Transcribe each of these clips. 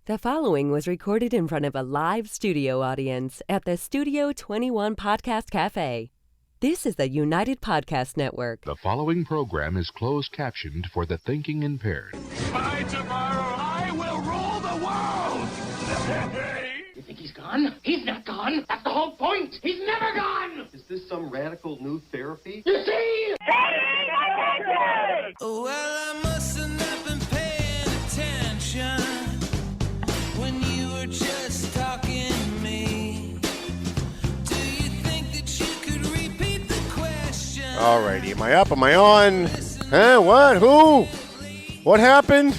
The following was recorded in front of a live studio audience at the Studio 21 Podcast Cafe. This is the United Podcast Network. The following program is closed captioned for the thinking impaired. By tomorrow, I will rule the world! You think he's gone? He's not gone. That's the whole point. He's never gone. Is this some radical new therapy? You see? Well, I must have not been paying attention when you were just talking to me. Do you think that you could repeat the question? Alrighty, am I up? Am I on? Huh? What? Who? What happened?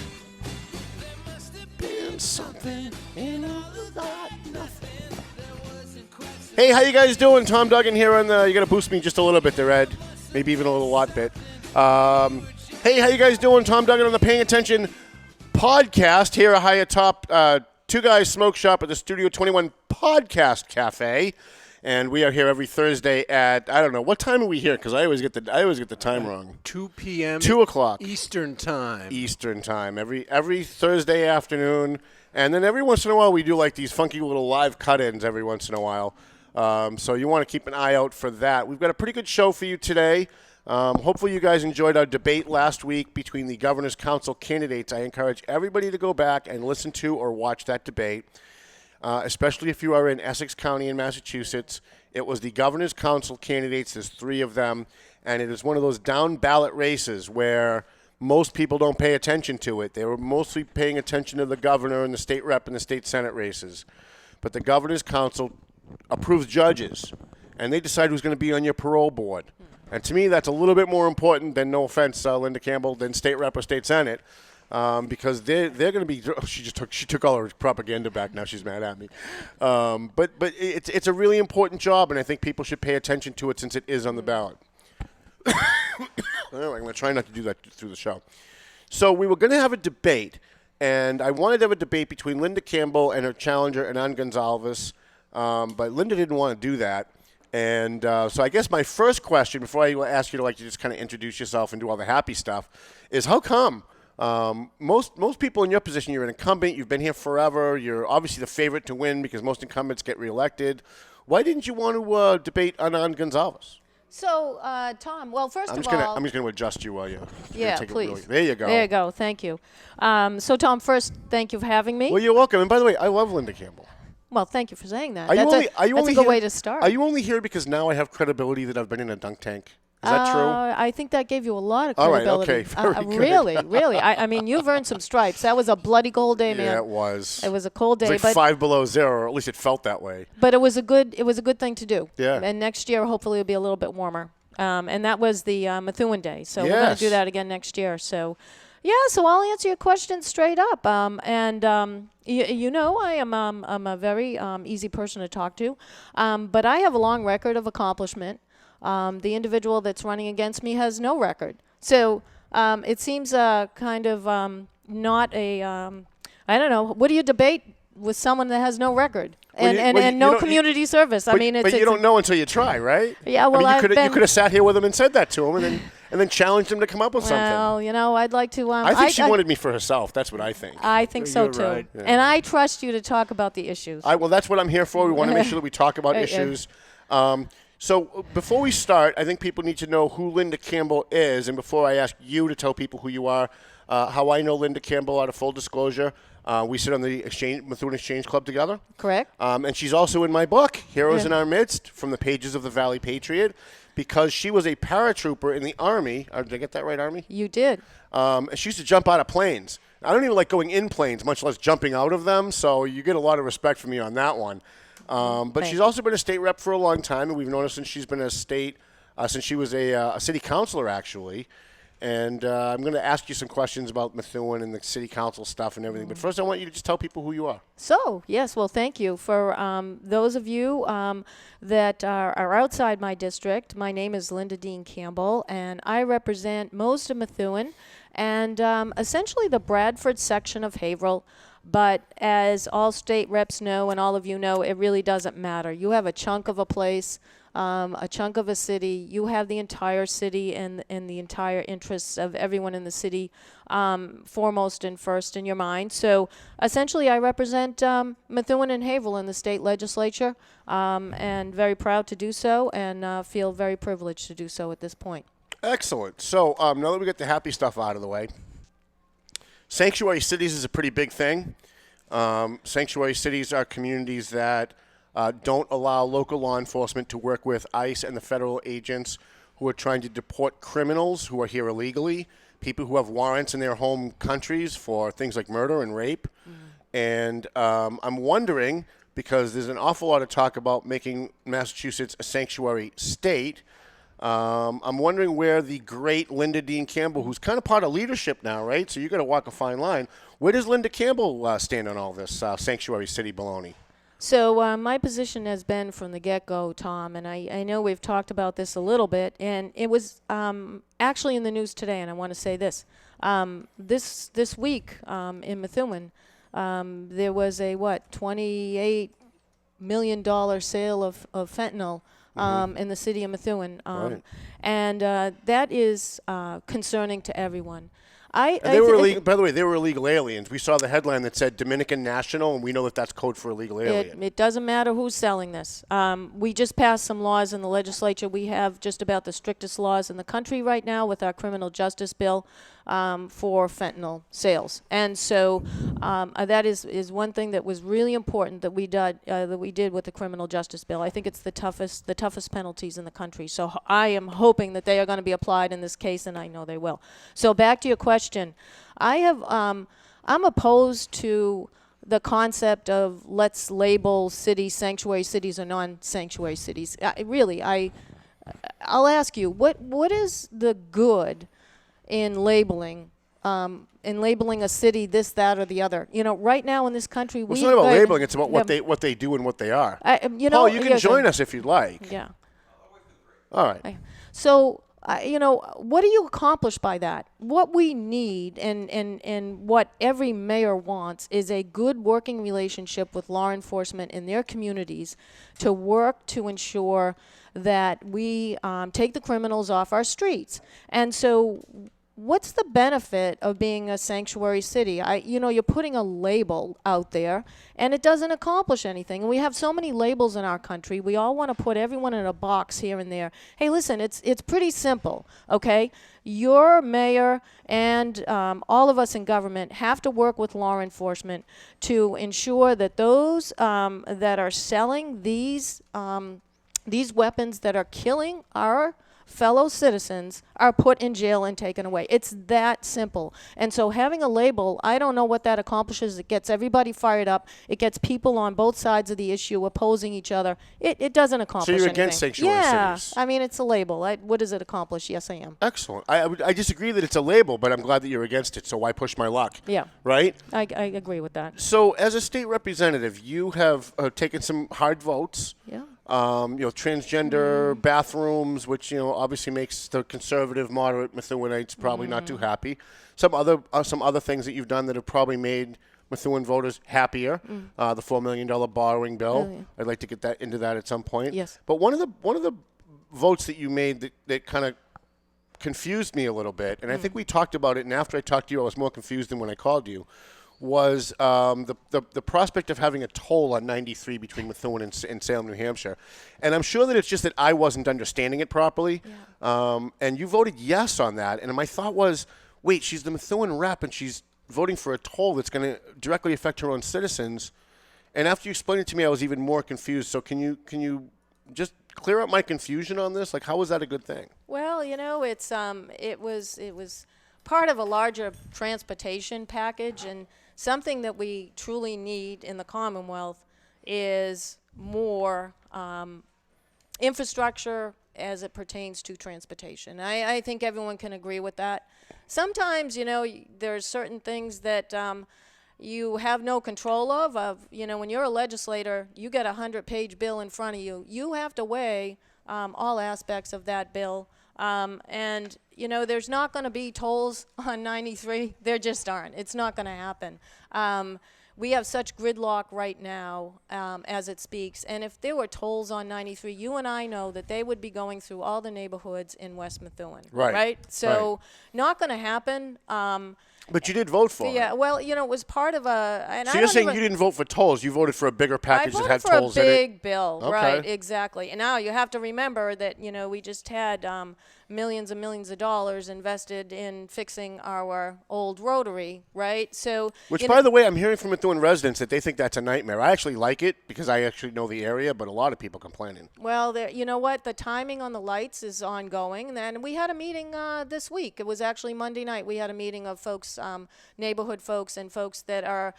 Been something and all of that, nothing. Hey, how you guys doing? Tom Duggan here on the. You gotta boost me just a little bit there, Ed. Maybe even a little lot bit. Hey, how you guys doing? Tom Duggan on the Paying Attention podcast here high atop Two Guys Smoke Shop at the Studio 21 Podcast Cafe. And we are here every Thursday at, I don't know, what time are we here? Because I always get the time wrong. 2 p.m. 2 o'clock. Eastern time. Eastern time. Every Thursday afternoon. And then every once in a while we do like these funky little live cut-ins every once in a while. So you want to keep an eye out for that. We've got a pretty good show for you today. Hopefully you guys enjoyed our debate last week between the Governor's Council candidates. I encourage everybody to go back and listen to or watch that debate, especially if you are in Essex County in Massachusetts. It was the Governor's Council candidates. There's 3 of them, and it is one of those down-ballot races where most people don't pay attention to it. They were mostly paying attention to the governor and the state rep and the state senate races. But the Governor's Council approves judges, and they decide who's going to be on your parole board. And to me, that's a little bit more important than, no offense, Linda Campbell, than state rep or state senate, because they're going to be. Oh, she took all her propaganda back. Now she's mad at me. But it's a really important job, and I think people should pay attention to it since it is on the ballot. I'm going to try not to do that through the show. So we were going to have a debate, and I wanted to have a debate between Linda Campbell and her challenger, Anand Gonsalves, but Linda didn't want to do that. And so I guess my first question, before I ask you to just kind of introduce yourself and do all the happy stuff, is how come most people in your position, you're an incumbent, you've been here forever, you're obviously the favorite to win because most incumbents get reelected. Why didn't you want to debate Anand Gonsalves? So, Tom, well, first I'm of just all... I'm just going to adjust you while you... Yeah, please. There you go. There you go. Thank you. So, Tom, first, thank you for having me. Well, you're welcome. And by the way, I love Linda Campbell. Well, thank you for saying that. That's a good way to start. Are you only here because now I have credibility that I've been in a dunk tank? Is that true? I think that gave you a lot of credibility. All right, okay. Very good. Really. I mean, you've earned some stripes. That was a bloody cold day, man. Yeah, it was. It was a cold day. It was like 5 below zero, or at least it felt that way. But it was a good thing to do. Yeah. And next year, hopefully, it'll be a little bit warmer. And that was the Methuen day. So yes. We're going to do that again next year. So, yeah, so I'll answer your question straight up. You know, I'm a very easy person to talk to. But I have a long record of accomplishment. The individual that's running against me has no record. So it seems kind of not a, I don't know, what do you debate with someone that has no record? And no community service. But you don't know until you try, right? Yeah, well, I mean, you could have sat here with him and said that to him and then challenged him to come up with something. Well, you know, I'd like to... I think she wanted me for herself. That's what I think. I think so, too. Right. Yeah. And I trust you to talk about the issues. Well, that's what I'm here for. We want to make sure that we talk about issues. So before we start, I think people need to know who Linda Campbell is. And before I ask you to tell people who you are, how I know Linda Campbell, out of full disclosure, we sit on the Methuen Exchange Club together. Correct. And she's also in my book, Heroes in Our Midst, from the pages of the Valley Patriot, because she was a paratrooper in the Army. Did I get that right, Army? You did. And she used to jump out of planes. I don't even like going in planes, much less jumping out of them, so you get a lot of respect from me on that one. But she's also been a state rep for a long time, and we've known her since she's been since she was a city councilor, actually. And I'm going to ask you some questions about Methuen and the city council stuff and everything. But first, I want you to just tell people who you are. So, yes, well, thank you. For those of you that are outside my district, my name is Linda Dean Campbell, and I represent most of Methuen and essentially the Bradford section of Haverhill. But as all state reps know and all of you know, it really doesn't matter. You have a chunk of a place. a chunk of a city. You have the entire city and the entire interests of everyone in the city foremost and first in your mind. So essentially, I represent Methuen and Haverhill in the state legislature, and very proud to do so, and feel very privileged to do so at this point. Excellent. So now that we get the happy stuff out of the way, sanctuary cities is a pretty big thing. Sanctuary cities are communities that don't allow local law enforcement to work with ICE and the federal agents who are trying to deport criminals who are here illegally, people who have warrants in their home countries for things like murder and rape. And I'm wondering, because there's an awful lot of talk about making Massachusetts a sanctuary state, I'm wondering where the great Linda Dean Campbell, who's kind of part of leadership now, right? So you're going to walk a fine line. Where does Linda Campbell stand on all this sanctuary city baloney? So my position has been from the get-go, Tom, and I know we've talked about this a little bit, and it was actually in the news today, and I want to say this. This week in Methuen, there was a, $28 million sale of fentanyl in the city of Methuen. Right. And that is concerning to everyone. By the way, they were illegal aliens. We saw the headline that said Dominican national, and we know that that's code for illegal alien. It doesn't matter who's selling this. We just passed some laws in the legislature. We have just about the strictest laws in the country right now with our criminal justice bill for fentanyl sales. And so that is one thing that was really important that we did with the criminal justice bill. I think it's the toughest penalties in the country. So I am hoping that they are going to be applied in this case, and I know they will. So back to your question. I'm opposed to the concept of let's label cities sanctuary cities or non-sanctuary cities. I'll ask you, what is the good in labeling a city this, that, or the other? You know, right now in this country, it's not about labeling. It's about what they do and what they are. Paul, you can join us if you'd like. Yeah. All right. So. What do you accomplish by that? What we need and what every mayor wants is a good working relationship with law enforcement in their communities to work to ensure that we take the criminals off our streets. And so what's the benefit of being a sanctuary city? You're putting a label out there, and it doesn't accomplish anything. And we have so many labels in our country. We all want to put everyone in a box here and there. Hey, listen, it's pretty simple, okay? Your mayor and all of us in government have to work with law enforcement to ensure that those that are selling these weapons that are killing our fellow citizens are put in jail and taken away. It's that simple. And so having a label, I don't know what that accomplishes. It gets everybody fired up. It gets people on both sides of the issue opposing each other. It doesn't accomplish anything. So you're against sanctuary cities? Yeah. I mean, it's a label. What does it accomplish? Yes, I am. Excellent. I disagree that it's a label, but I'm glad that you're against it, so why push my luck? Yeah. Right? I agree with that. So as a state representative, you have taken some hard votes. Yeah. Transgender bathrooms, which obviously makes the conservative, moderate Methuen-ites probably not too happy. Some other things that you've done that have probably made Methuen voters happier. The $4 million borrowing bill. Yeah. I'd like to get into that at some point. Yes. But one of the votes that you made that kind of confused me a little bit, and I think we talked about it. And after I talked to you, I was more confused than when I called you. Was the prospect of having a toll on 93 between Methuen and Salem, New Hampshire. And I'm sure that it's just that I wasn't understanding it properly. Yeah. And you voted yes on that. And my thought was, wait, she's the Methuen rep and she's voting for a toll that's going to directly affect her own citizens. And after you explained it to me, I was even more confused. So can you just clear up my confusion on this? Like, how was that a good thing? Well, it was part of a larger transportation package, and something that we truly need in the Commonwealth is more infrastructure as it pertains to transportation. I think everyone can agree with that. Sometimes, there's certain things that you have no control of. When you're a legislator, you get a 100-page bill in front of you. You have to weigh all aspects of that bill. And there's not going to be tolls on 93. There just aren't. It's not going to happen. we have such gridlock right now as it speaks. And if there were tolls on 93, you and I know that they would be going through all the neighborhoods in West Methuen. Right. So not going to happen. But you did vote for it. Yeah, well, it was part of a... And So you're saying you didn't vote for tolls. You voted for a bigger package that had tolls in it? I voted for a big bill, Okay. right, exactly. And now you have to remember that, we just had millions and millions of dollars invested in fixing our old rotary, right? So... Which, by the way, I'm hearing from Methuen residents that they think that's a nightmare. I actually like it because I actually know the area, but a lot of people complaining. Well, you know what? The timing on the lights is ongoing. And we had a meeting this week. It was actually Monday night. We had a meeting of folks, neighborhood folks and folks that are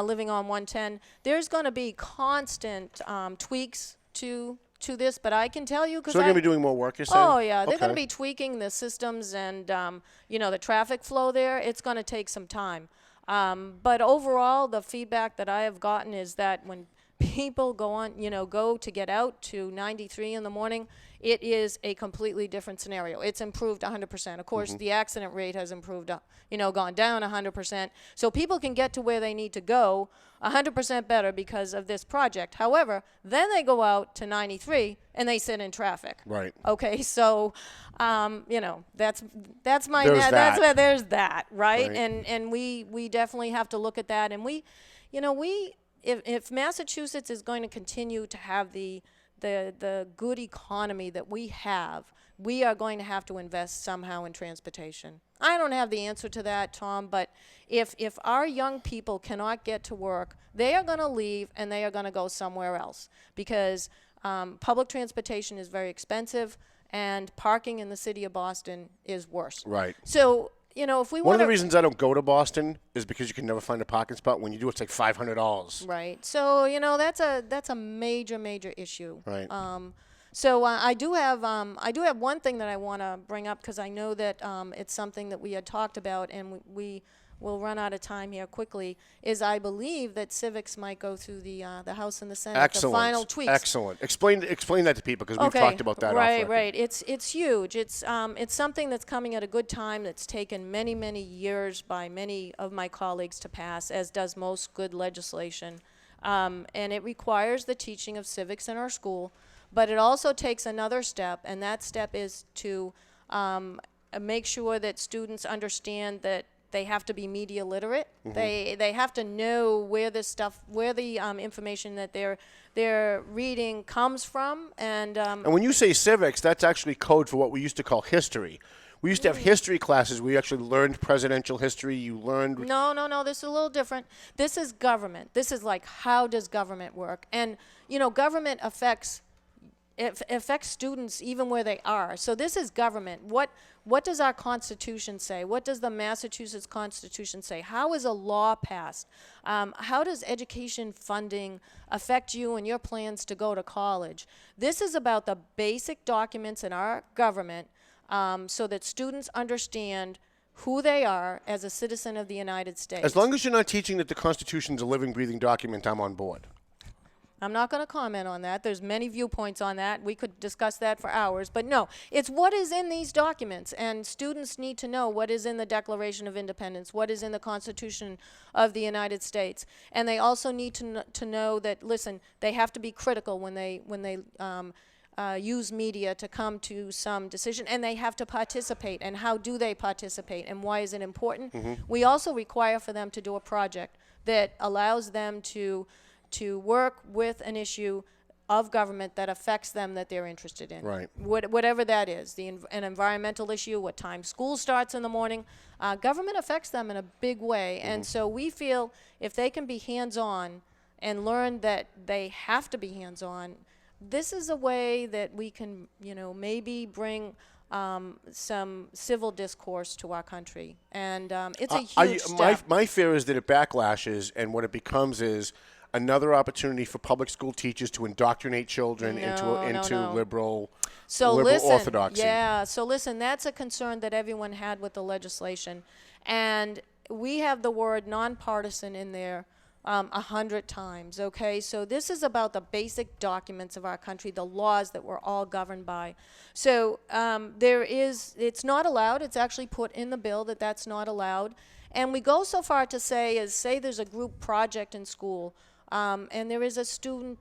living on 110. There's going to be constant tweaks to this, but I can tell you because So they're going to be doing more work, you're saying? Oh, yeah. They're going to Okay. be tweaking the systems and, the traffic flow there. It's going to take some time. But overall, the feedback that I have gotten is that when people go to get out to 93 in the morning, it is a completely different scenario. It's improved 100%. Of course, the accident rate has improved, gone down 100%. So people can get to where they need to go 100% better because of this project. However, then they go out to 93 and they sit in traffic. Right. Okay, so, that's my There's that's that. where there's that, right? Right. And we definitely have to look at that. And if Massachusetts is going to continue to have the good economy that we have, we are going to have to invest somehow in transportation. I don't have the answer to that, Tom, but if our young people cannot get to work, they are going to leave and they are going to go somewhere else because public transportation is very expensive and parking in the city of Boston is worse. Right. So, if we One want of the reasons I don't go to Boston is because you can never find a parking spot. When you do, it's like $500. Right. So, that's a major issue. Right. So I do have one thing that I want to bring up because I know that it's something that we had talked about and we will run out of time here quickly. Is I believe that civics might go through the House and the Senate. Excellent. The final tweaks. Excellent. Explain that to people because we've talked about that. Right, off record. right. It's huge. It's something that's coming at a good time. That's taken many years by many of my colleagues to pass, as does most good legislation. And it requires the teaching of civics in our school. But it also takes another step, and that step is to make sure that students understand that they have to be media literate. Mm-hmm. They have to know where the information that they're reading comes from. And when you say civics, that's actually code for what we used to call history. We used to have history classes where you actually learned presidential history. You learned... No, this is a little different. This is government. This is like, how does government work? And, government affects students even where they are. So this is government. What does our Constitution say? What does the Massachusetts Constitution say? How is a law passed? How does education funding affect you and your plans to go to college? This is about the basic documents in our government so that students understand who they are as a citizen of the United States. As long as you're not teaching that the Constitution's a living, breathing document, I'm on board. I'm not going to comment on that. There's many viewpoints on that. We could discuss that for hours. But no, it's what is in these documents. And students need to know what is in the Declaration of Independence, what is in the Constitution of the United States. And they also need to know that, listen, they have to be critical when they use media to come to some decision. And they have to participate. And how do they participate? And why is it important? Mm-hmm. We also require for them to do a project that allows them to work with an issue of government that affects them that they're interested in. Right. Whatever that is, an environmental issue, what time school starts in the morning, government affects them in a big way. And so we feel if they can be hands-on and learn that they have to be hands-on, this is a way that we can, maybe bring some civil discourse to our country. And it's a huge step. My fear is that it backlashes, and what it becomes is another opportunity for public school teachers to indoctrinate children into liberal orthodoxy. Yeah, so listen, that's a concern that everyone had with the legislation. And we have the word nonpartisan in there 100 times, okay? So this is about the basic documents of our country, the laws that we're all governed by. So it's not allowed. It's actually put in the bill that that's not allowed. And we go so far to say there's a group project in school, and there is a student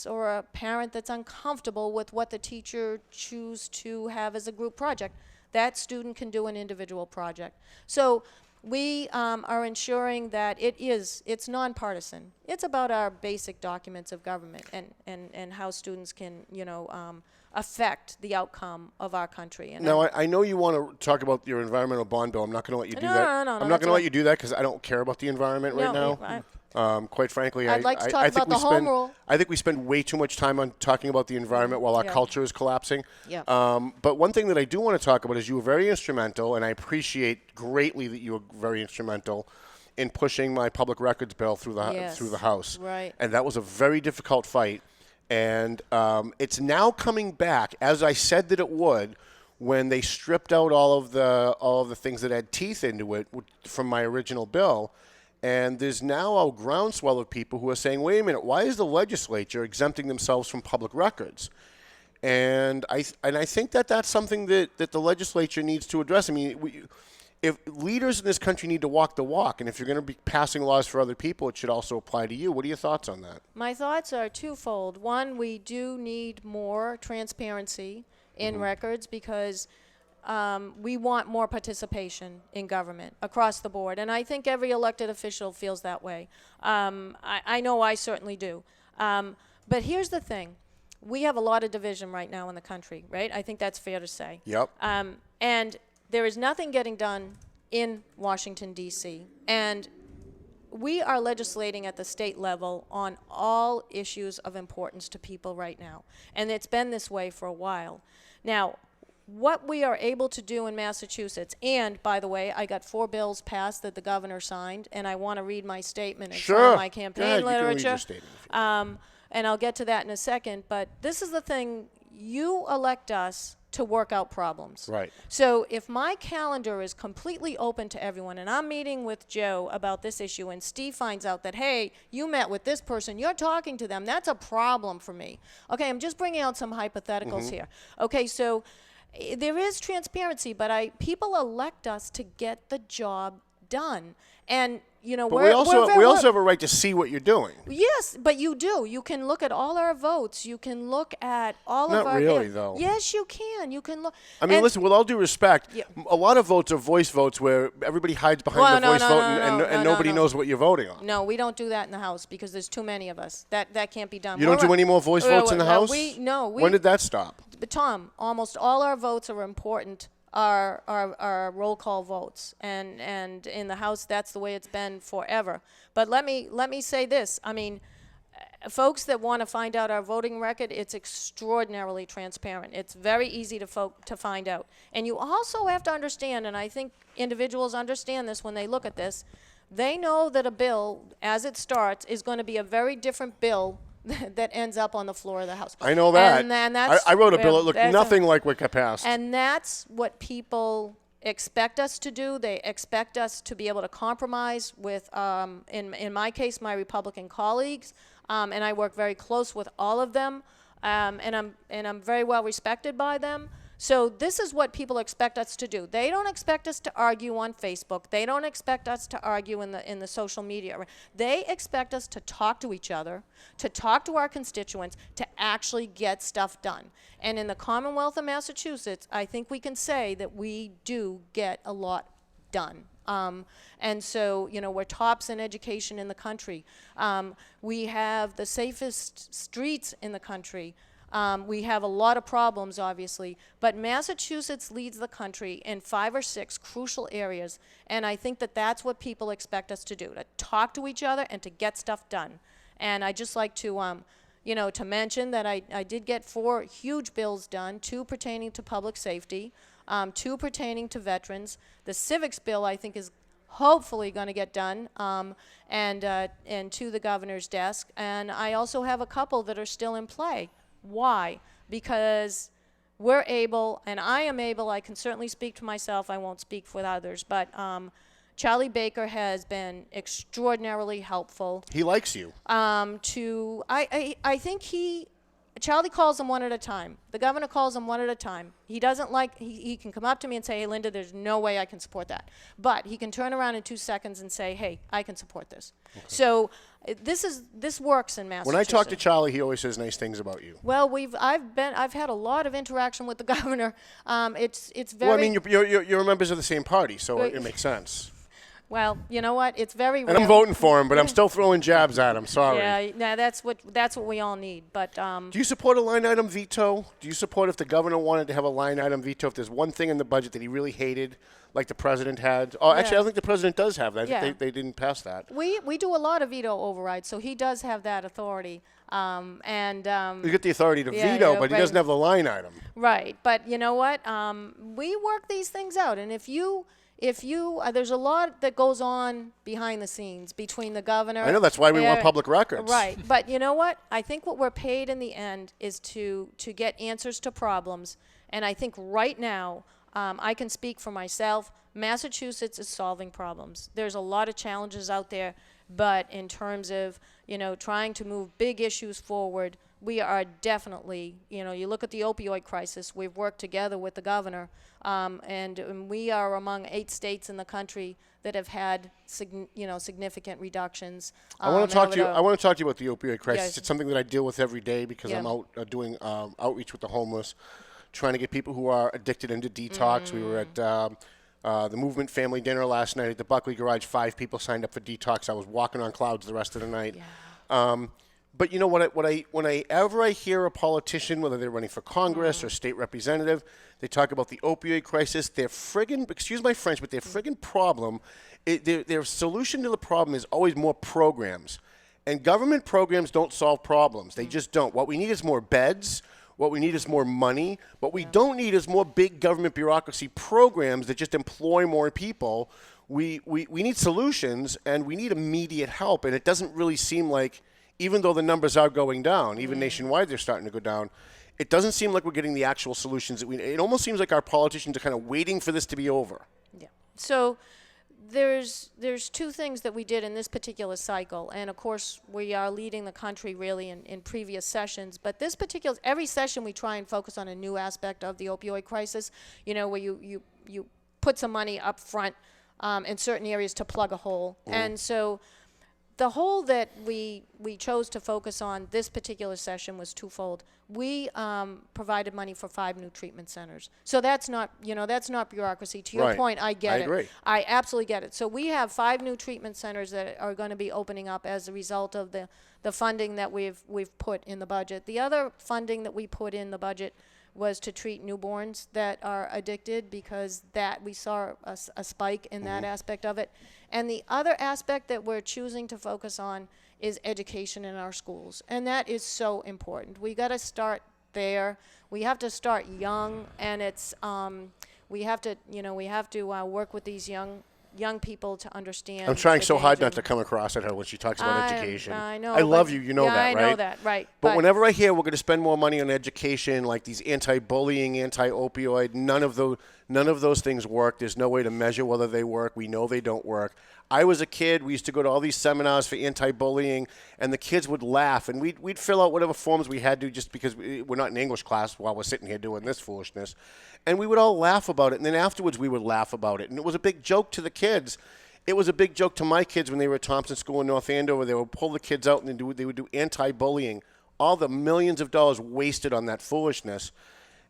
or a parent that's uncomfortable with what the teacher choose to have as a group project. That student can do an individual project. So we are ensuring that it's nonpartisan. It's about our basic documents of government and how students can, affect the outcome of our country. And Now, I know you want to talk about your environmental bond bill. I'm not going to let you do that. No, I'm not going to let you do that because I don't care about the environment right now. Quite frankly, I'd like to talk about the home rule. I think we spend way too much time on talking about the environment while our culture is collapsing. Yeah. But one thing that I do want to talk about is you were very instrumental, and I appreciate greatly that you were very instrumental in pushing my public records bill through the House. Right. And that was a very difficult fight. And it's now coming back, as I said that it would, when they stripped out all of the things that had teeth into it from my original bill. And there's now a groundswell of people who are saying, wait a minute, why is the legislature exempting themselves from public records? And I think that's something that the legislature needs to address. I mean, if leaders in this country need to walk the walk, and if you're going to be passing laws for other people, it should also apply to you. What are your thoughts on that? My thoughts are twofold. One, we do need more transparency in records because we want more participation in government across the board. And I think every elected official feels that way. I know I certainly do. But here's the thing. We have a lot of division right now in the country, right? I think that's fair to say. Yep. And there is nothing getting done in Washington, D.C. And we are legislating at the state level on all issues of importance to people right now. And it's been this way for a while. Now, what we are able to do in Massachusetts, and by the way, I got 4 bills passed that the governor signed, and I want to read my statement and some of my campaign literature. You can read your statement. And I'll get to that in a second. But this is the thing, you elect us to work out problems. Right. So if my calendar is completely open to everyone, and I'm meeting with Joe about this issue, and Steve finds out that, hey, you met with this person, you're talking to them, that's a problem for me. Okay, I'm just bringing out some hypotheticals here. Okay, so there is transparency, but people elect us to get the job done. And, but we also have a right to see what you're doing. Yes, but you do. You can look at all our votes. You can look at all of our... Not really, though. Yes, you can. You can look... I mean, listen, with all due respect, a lot of votes are voice votes where everybody hides behind the voice vote and nobody knows what you're voting on. No, we don't do that in the House because there's too many of us. That can't be done. You don't do any more voice votes in the House? No. When did that stop? But Tom, almost all our votes are important. Are roll call votes, and in the House that's the way it's been forever. But let me say this. I mean, folks that want to find out our voting record, it's extraordinarily transparent. It's very easy to find out. And you also have to understand, and I think individuals understand this when they look at this, they know that a bill, as it starts, is going to be a very different bill that ends up on the floor of the House. I know that. And that's I wrote a bill that looked nothing like what got passed. And that's what people expect us to do. They expect us to be able to compromise with, in my case, my Republican colleagues, and I work very close with all of them, and I'm very well respected by them. So this is what people expect us to do. They don't expect us to argue on Facebook. They don't expect us to argue in the social media. They expect us to talk to each other, to talk to our constituents, to actually get stuff done. And in the Commonwealth of Massachusetts, I think we can say that we do get a lot done. And so, we're tops in education in the country. We have the safest streets in the country. We have a lot of problems, obviously, but Massachusetts leads the country in 5 or 6 crucial areas, and I think that that's what people expect us to do, to talk to each other and to get stuff done. And I'd just like to, to mention that I did get 4 huge bills done, 2 pertaining to public safety, 2 pertaining to veterans. The civics bill, I think, is hopefully going to get done and to the governor's desk. And I also have a couple that are still in play. Why? Because we're able, and I am able, I can certainly speak for myself, I won't speak for others, but Charlie Baker has been extraordinarily helpful. He likes you. I think he Charlie calls them one at a time. The governor calls them one at a time. He doesn't like, he can come up to me and say, hey, Linda, there's no way I can support that. But he can turn around in 2 seconds and say, hey, I can support this. Okay. So this works in Massachusetts. When I talk to Charlie, he always says nice things about you. Well, I've had a lot of interaction with the governor. It's very. Well, I mean, you're members of the same party, so it makes sense. Well, you know what? It's very real. And I'm voting for him, but I'm still throwing jabs at him. Sorry. Yeah, no, that's what we all need. But do you support a line item veto? Do you support if the governor wanted to have a line item veto? If there's one thing in the budget that he really hated, like the president had? Oh, actually, I think the president does have that. Yeah. They didn't pass that. We do a lot of veto overrides, so he does have that authority. You get the authority to veto, but he doesn't have the line item. Right, but you know what? We work these things out, and if you there's a lot that goes on behind the scenes between the governor. I know, that's why we want public records. Right, but you know what? I think what we're paid in the end is to get answers to problems, and I think right now, I can speak for myself, Massachusetts is solving problems. There's a lot of challenges out there, but in terms of, trying to move big issues forward, we are definitely, you look at the opioid crisis, we've worked together with the governor, and we are among 8 states in the country that have had significant reductions. I want to talk to you about the opioid crisis. Yes. It's something that I deal with every day because Yeah. I'm out doing outreach with the homeless, trying to get people who are addicted into detox. We were at the Movement Family Dinner last night at the Buckley Garage. 5 people signed up for detox. I was walking on clouds the rest of the night. Yeah. But you know whenever I hear a politician, whether they're running for Congress or state representative, they talk about the opioid crisis. Their friggin', excuse my French, but their friggin' problem, their solution to the problem is always more programs. And government programs don't solve problems. They just don't. What we need is more beds. What we need is more money. What we don't need is more big government bureaucracy programs that just employ more people. We need solutions, and we need immediate help. And it doesn't really seem like, even though the numbers are going down, even nationwide they're starting to go down, it doesn't seem like we're getting the actual solutions that we need. It almost seems like our politicians are kind of waiting for this to be over. Yeah. So there's 2 things that we did in this particular cycle, and of course we are leading the country really in previous sessions, but this particular, every session we try and focus on a new aspect of the opioid crisis, where you put some money up front in certain areas to plug a hole. And so the hole that we chose to focus on this particular session was twofold. We provided money for 5 new treatment centers. So that's not bureaucracy. To your point, I get it. I agree. I absolutely get it. So we have 5 new treatment centers that are going to be opening up as a result of the funding that we've put in the budget. The other funding that we put in the budget was to treat newborns that are addicted, because that we saw a spike in that aspect of it. And the other aspect that we're choosing to focus on is education in our schools. And that is so important. We got to start there. We have to start young, and it's we have to work with these young people to understand. I'm trying so hard not to come across at her when she talks about education. I know. I love you. You know that, right? I know that, right. But whenever I hear we're going to spend more money on education, like these anti-bullying, anti-opioid, none of those things work. There's no way to measure whether they work. We know they don't work. I was a kid. We used to go to all these seminars for anti-bullying, and the kids would laugh, and we'd fill out whatever forms we had to just because we're not in English class while we're sitting here doing this foolishness. And we would all laugh about it, and then afterwards we would laugh about it. And it was a big joke to the kids. It was a big joke to my kids when they were at Thompson School in North Andover. They would pull the kids out, and they would do anti-bullying. All the millions of dollars wasted on that foolishness.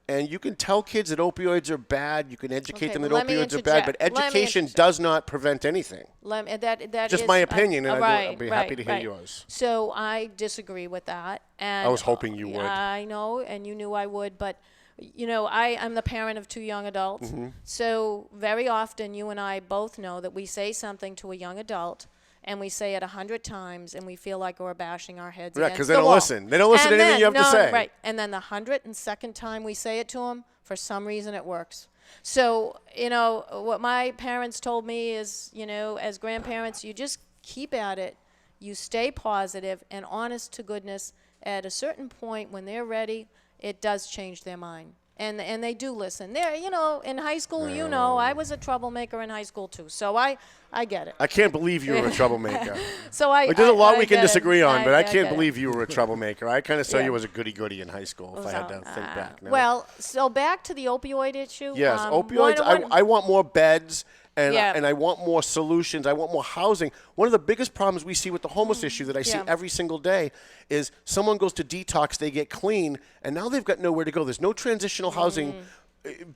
And you can tell kids that opioids are bad. You can educate them that opioids are bad. But education does not prevent anything. That just is my opinion, and right, I'd be happy to hear yours. So I disagree with that. And I was hoping you would. I know, and you knew I would. But, I'm the parent of 2 young adults. So very often you and I both know that we say something to a young adult, and we say it 100 times, and we feel like we're bashing our heads against the wall. Because they don't listen. They don't listen to anything you have to say. Right. And then the 102nd time we say it to them, for some reason it works. So, what my parents told me is, as grandparents, you just keep at it. You stay positive, and honest to goodness, at a certain point when they're ready, it does change their mind. And they do listen. They're, in high school, I was a troublemaker in high school too. So I get it. I can't believe you were a troublemaker. So there's a lot we can disagree on, but I can't get believe you were a troublemaker. I kind of saw Yeah. you as a goody-goody in high school, if I had to think back. No? Well, so back to the opioid issue. Yes, opioids. I want more beds. And, Yeah. and I want more solutions. I want more housing. One of the biggest problems we see with the homeless issue that I see every single day is someone goes to detox, they get clean, and now they've got nowhere to go. There's no transitional housing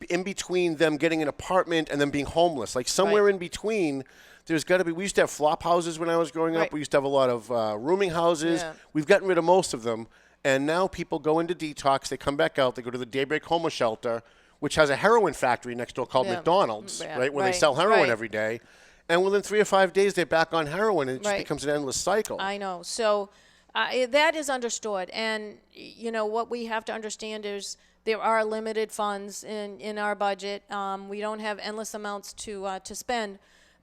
in between them getting an apartment and them being homeless. Like somewhere in between, there's got to be. We used to have flop houses when I was growing up. Right. We used to have a lot of rooming houses. Yeah. We've gotten rid of most of them. And now people go into detox. They come back out. They go to the Daybreak Homeless Shelter, which has a heroin factory next door called McDonald's, right, where they sell heroin every day. And within 3 or 5 days, they're back on heroin, and it just becomes an endless cycle. I know. So that is understood. And, what we have to understand is there are limited funds in our budget. We don't have endless amounts to spend.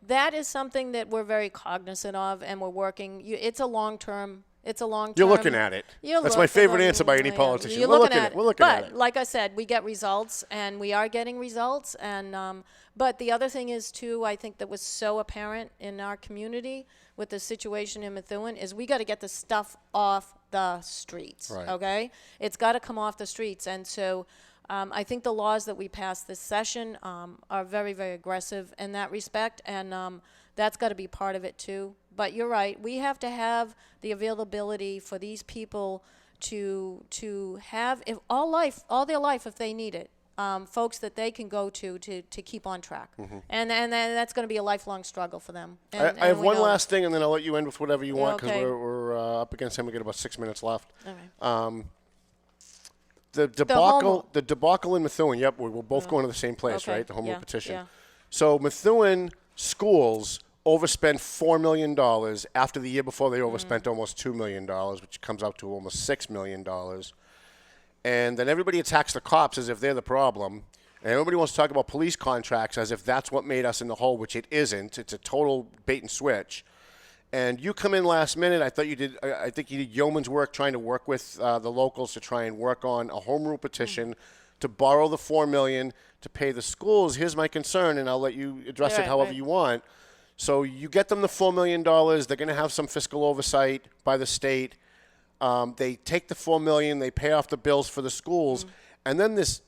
That is something that we're very cognizant of, and we're working. It's a long-term. You're looking at it. That's my favorite answer by any politician. We're looking at it. But like I said, we get results, and we are getting results. And but the other thing is too, I think that was so apparent in our community with the situation in Methuen is we got to get the stuff off the streets. Right. Okay, it's got to come off the streets, and so. I think the laws that we passed this session are very, very aggressive in that respect, and that's got to be part of it too. But you're right. We have to have the availability for these people to have all their life if they need it. Folks that they can go to keep on track, and that's going to be a lifelong struggle for them. And I have we one know last thing, and then I'll let you end with whatever you want because okay. we're up against time. We got about 6 minutes left. Okay. The debacle in Methuen. Yep, we're both going to the same place, Okay. right? The home rule petition. Yeah. So Methuen schools overspent $4 million after the year before they overspent almost $2 million, which comes out to almost $6 million. And then everybody attacks the cops as if they're the problem. And everybody wants to talk about police contracts as if that's what made us in the hole, which it isn't. It's a total bait and switch. And you come in last minute. I think you did yeoman's work trying to work with the locals to try and work on a home rule petition to borrow the $4 million to pay the schools. Here's my concern, and I'll let you address it however you want. So you get them the $4 million. They're going to have some fiscal oversight by the state. They take the $4 million. They pay off the bills for the schools, and then this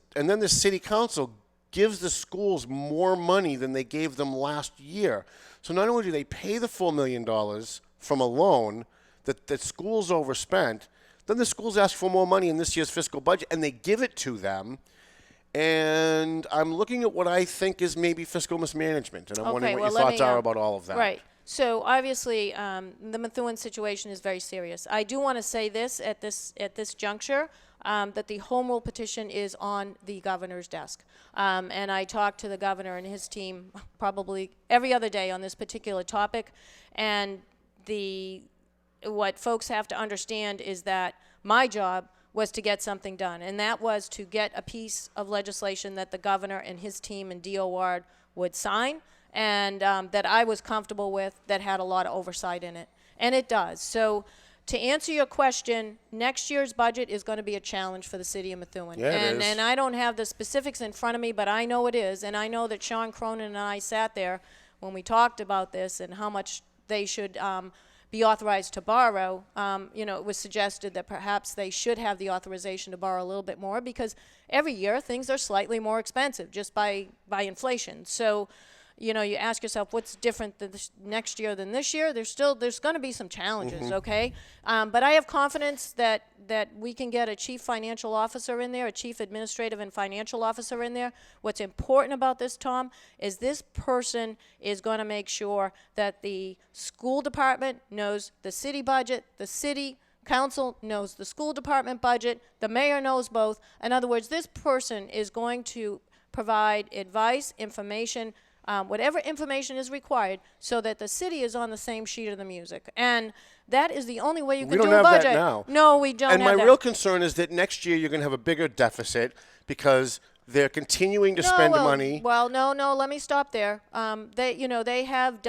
city council gives the schools more money than they gave them last year. So not only do they pay the $4 million from a loan that the schools overspent, then the schools ask for more money in this year's fiscal budget, and they give it to them. And I'm looking at what I think is maybe fiscal mismanagement, and I'm wondering what your thoughts are about all of that. Right. So obviously, the Methuen situation is very serious. I do want to say this at this juncture. That the home rule petition is on the governor's desk. And I talk to the governor and his team probably every other day on this particular topic. And what folks have to understand is that my job was to get something done. And that was to get a piece of legislation that the governor and his team and DOR would sign and that I was comfortable with, that had a lot of oversight in it. And it does. So to answer your question, next year's budget is going to be a challenge for the city of Methuen. Yeah, it is. And I don't have the specifics in front of me, but I know it is. And I know that Sean Cronin and I sat there when we talked about this and how much they should be authorized to borrow. It was suggested that perhaps they should have the authorization to borrow a little bit more because every year things are slightly more expensive just by inflation. So you ask yourself what's different next year than this year. There's going to be some challenges, okay? But I have confidence that we can get a chief financial officer in there, a chief administrative and financial officer in there. What's important about this, Tom, is this person is going to make sure that the school department knows the city budget, the city council knows the school department budget, the mayor knows both. In other words, this person is going to provide advice, information, whatever information is required so that the city is on the same sheet of the music. And that is the only way you can do a budget. We don't have that now. No, we don't have that. And my real concern is that next year you're going to have a bigger deficit because they're continuing to spend money. Well, no, let me stop there. They have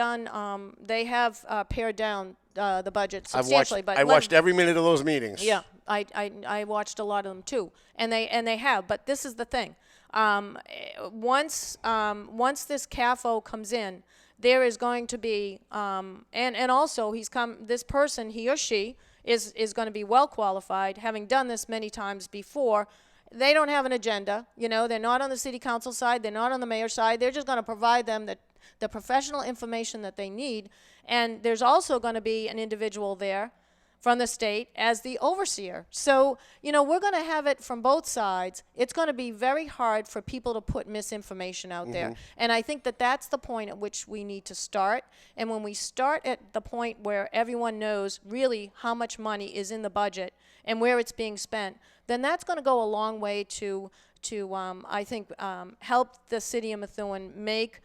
pared down the budget I've substantially. I watched every minute of those meetings. Yeah, I watched a lot of them too, and they have. But this is the thing: once this CAFO comes in, there is going to be and also this person, he or she is going to be well qualified, having done this many times before. They don't have an agenda. They're not on the city council side. They're not on the mayor's side. They're just going to provide them the professional information that they need. And there's also going to be an individual there from the state as the overseer. So, we're going to have it from both sides. It's going to be very hard for people to put misinformation out there. And I think that's the point at which we need to start. And when we start at the point where everyone knows really how much money is in the budget and where it's being spent, then that's going to go a long way to I think, help the city of Methuen make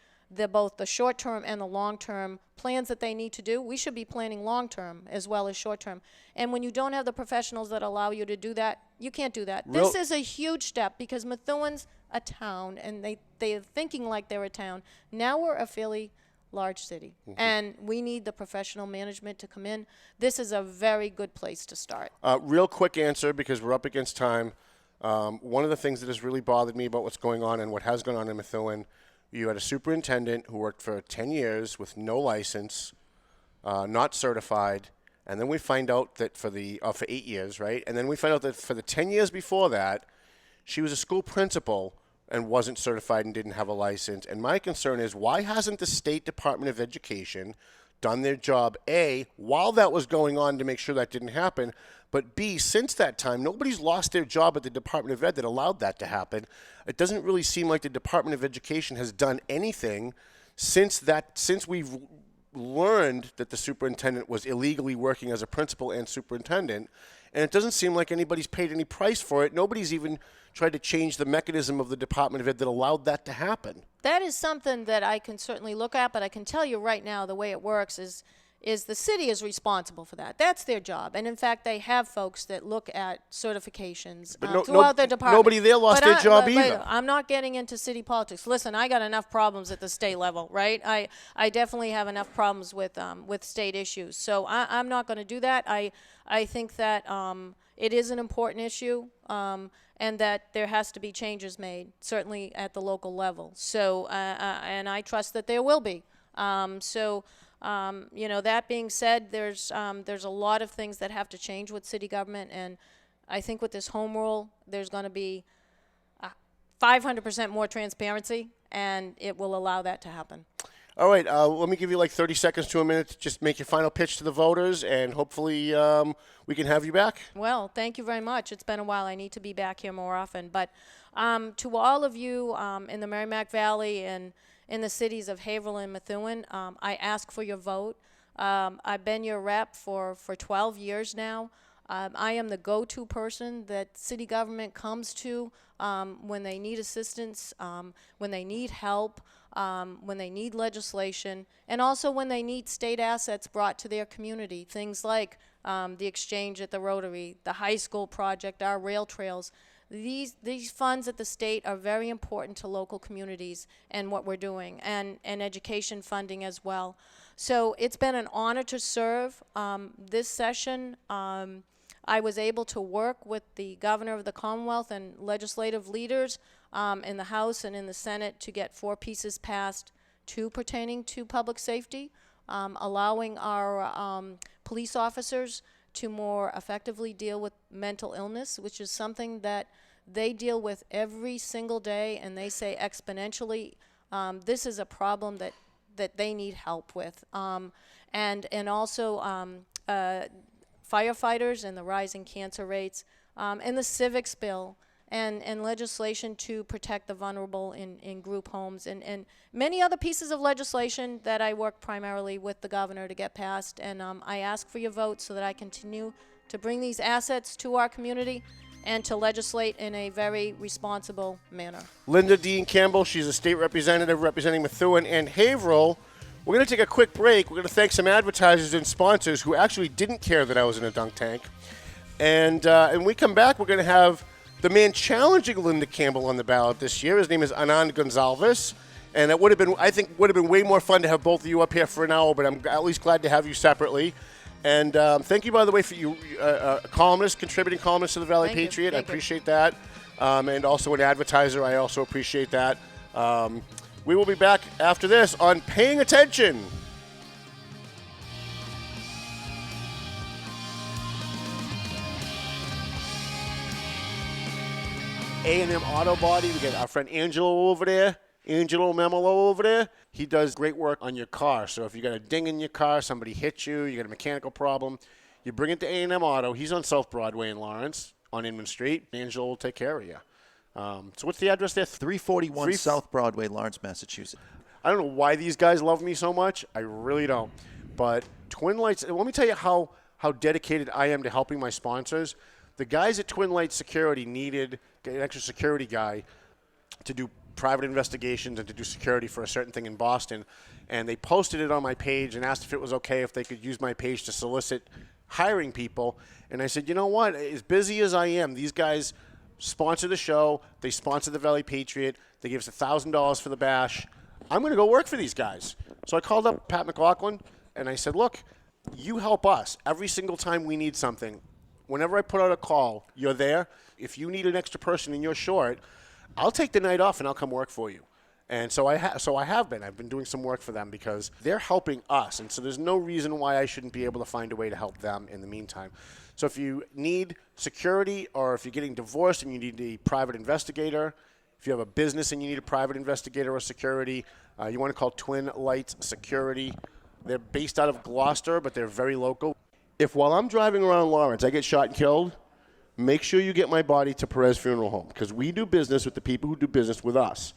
both the short-term and the long-term plans that they need to do. We should be planning long-term as well as short-term. And when you don't have the professionals that allow you to do that, you can't do that. This is a huge step because Methewen's a town, and they're thinking like they're a town. Now we're a fairly large city, and we need the professional management to come in. This is a very good place to start. Real quick answer, because we're up against time. One of the things that has really bothered me about what's going on and what has gone on in Methuen, you had a superintendent who worked for 10 years with no license, not certified, and then we find out that for 8 years, right? And then we find out that for the 10 years before that, she was a school principal and wasn't certified and didn't have a license. And my concern is, why hasn't the State Department of Education done their job, A, while that was going on to make sure that didn't happen, but B, since that time, nobody's lost their job at the Department of Ed that allowed that to happen. It doesn't really seem like the Department of Education has done anything since we've learned that the superintendent was illegally working as a principal and superintendent, and it doesn't seem like anybody's paid any price for it. Nobody's even tried to change the mechanism of the Department of Ed that allowed that to happen. That is something that I can certainly look at, but I can tell you right now the way it works is the city is responsible for that. That's their job. And in fact, they have folks that look at certifications throughout their department. Nobody there lost their job either. I'm not getting into city politics. Listen, I got enough problems at the state level, right? I definitely have enough problems with state issues. So I'm not going to do that. I think that it is an important issue, and that there has to be changes made, certainly at the local level. So, and I trust that there will be. That being said, there's a lot of things that have to change with city government, and I think with this home rule, there's going to be 500% more transparency, and it will allow that to happen. All right, let me give you like 30 seconds to a minute to just make your final pitch to the voters, and hopefully we can have you back. Well, thank you very much. It's been a while. I need to be back here more often. But to all of you in the Merrimack Valley and in the cities of Haverhill and Methuen, I ask for your vote. I've been your rep for 12 years now. I am the go-to person that city government comes to when they need assistance, when they need help, when they need legislation, and also when they need state assets brought to their community. Things like the exchange at the Rotary, the high school project, our rail trails. These funds at the state are very important to local communities and what we're doing, and education funding as well. So it's been an honor to serve. This session, I was able to work with the governor of the Commonwealth and legislative leaders in the House and in the Senate to get 4 pieces passed, 2 pertaining to public safety, allowing our police officers to more effectively deal with mental illness, which is something that they deal with every single day, and they say exponentially. This is a problem that they need help with. And also firefighters and the rising cancer rates, and the civics bill, and legislation to protect the vulnerable in group homes, and many other pieces of legislation that I work primarily with the governor to get passed. And I ask for your vote so that I continue to bring these assets to our community and to legislate in a very responsible manner. Linda Dean Campbell, she's a state representative representing Methuen and Haverhill. We're going to take a quick break. We're going to thank some advertisers and sponsors who actually didn't care that I was in a dunk tank. And when we come back, we're going to have the man challenging Linda Campbell on the ballot this year. His name is Anand Gonsalves. And I think would have been way more fun to have both of you up here for an hour, but I'm at least glad to have you separately. And thank you, by the way, for you, columnist, contributing columnist to the Valley Thank you. Patriot. I Thank you. appreciate that. And also an advertiser. I also appreciate that. We will be back after this on Paying Attention. A&M Auto Body. We got our friend Angelo over there. Angelo Memolo over there. He does great work on your car. So if you got a ding in your car, somebody hit you, you got a mechanical problem, you bring it to A&M Auto. He's on South Broadway in Lawrence on Inman Street. Angelo will take care of you. So what's the address there? 341 South Broadway, Lawrence, Massachusetts. I don't know why these guys love me so much. I really don't. But Twin Lights, let me tell you how dedicated I am to helping my sponsors. The guys at Twin Lights Security needed an extra security guy to do private investigations and to do security for a certain thing in Boston. And they posted it on my page and asked if it was okay if they could use my page to solicit hiring people. And I said, you know what? As busy as I am, these guys sponsor the show. They sponsor the Valley Patriot. They give us $1,000 for the bash. I'm going to go work for these guys. So I called up Pat McLaughlin, and I said, look, you help us every single time we need something. Whenever I put out a call, you're there. If you need an extra person and you're short, I'll take the night off and I'll come work for you. And so I have been. I've been doing some work for them because they're helping us. And so there's no reason why I shouldn't be able to find a way to help them in the meantime. So if you need security, or if you're getting divorced and you need a private investigator, if you have a business and you need a private investigator or security, you want to call Twin Lights Security. They're based out of Gloucester, but they're very local. If while I'm driving around Lawrence I get shot and killed, make sure you get my body to Perez Funeral Home, because we do business with the people who do business with us.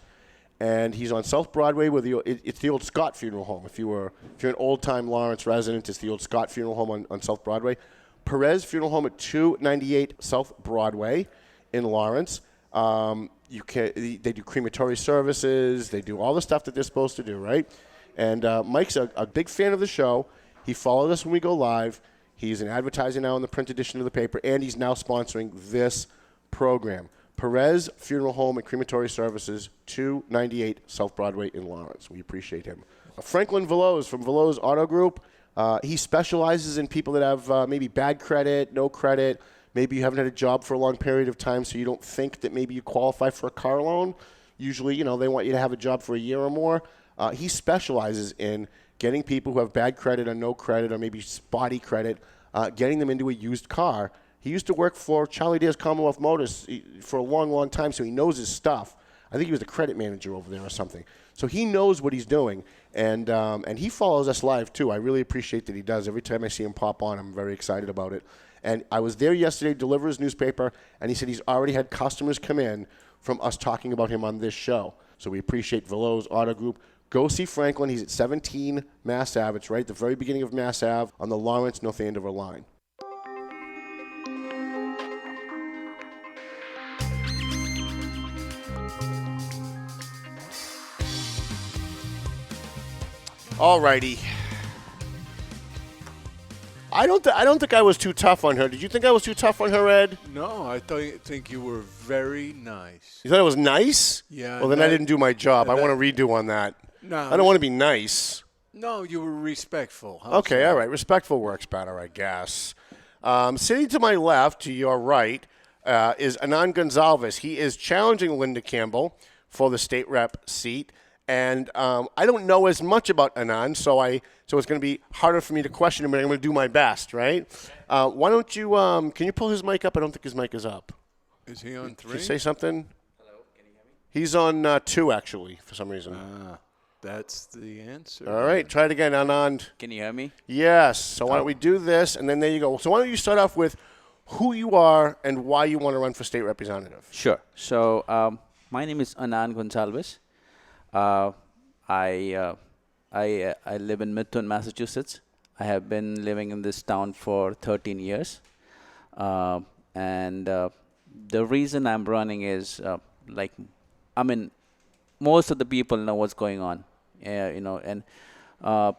And he's on South Broadway with it's the old Scott Funeral Home. If you're an old-time Lawrence resident, it's the old Scott Funeral Home on South Broadway. Perez Funeral Home at 298 South Broadway in Lawrence. They do crematory services. They do all the stuff that they're supposed to do, right? And Mike's a big fan of the show. He followed us when we go live. He's an advertiser now in the print edition of the paper, and he's now sponsoring this program. Perez Funeral Home and Crematory Services, 298 South Broadway in Lawrence. We appreciate him. Franklin Veloz from Veloz Auto Group. He specializes in people that have maybe bad credit, no credit. Maybe you haven't had a job for a long period of time, so you don't think that maybe you qualify for a car loan. Usually, they want you to have a job for a year or more. He specializes in getting people who have bad credit or no credit or maybe spotty credit, getting them into a used car. He used to work for Charlie Dare's Commonwealth Motors for a long, long time, so he knows his stuff. I think he was the credit manager over there or something. So he knows what he's doing, and he follows us live, too. I really appreciate that he does. Every time I see him pop on, I'm very excited about it. And I was there yesterday to deliver his newspaper, and he said he's already had customers come in from us talking about him on this show. So we appreciate Veloz Auto Group. Go see Franklin. He's at 17 Mass Ave. It's right at the very beginning of Mass Ave on the Lawrence North Andover line. All righty. I don't think I was too tough on her. Did you think I was too tough on her, Ed? No, I think you were very nice. You thought I was nice? Yeah. Well, then I didn't do my job. I want to redo on that. No. I don't want to be nice. No, you were respectful. Okay, all right. Respectful works better, I guess. Sitting to my left, to your right, is Anand Gonsalves. He is challenging Linda Campbell for the state rep seat. And I don't know as much about Anand, so it's going to be harder for me to question him, but I'm going to do my best, right? Why don't you, can you pull his mic up? I don't think his mic is up. Is he on 3? Did you say something? Hello, can you hear me? He's on 2, actually, for some reason. That's the answer. All right, try it again, Anand. Can you hear me? Yes. So why don't we do this, and then there you go. So why don't you start off with who you are and why you want to run for state representative? Sure. So my name is Anand Gonsalves. I live in Methuen, Massachusetts. I have been living in this town for 13 years. And the reason I'm running is, most of the people know what's going on, and I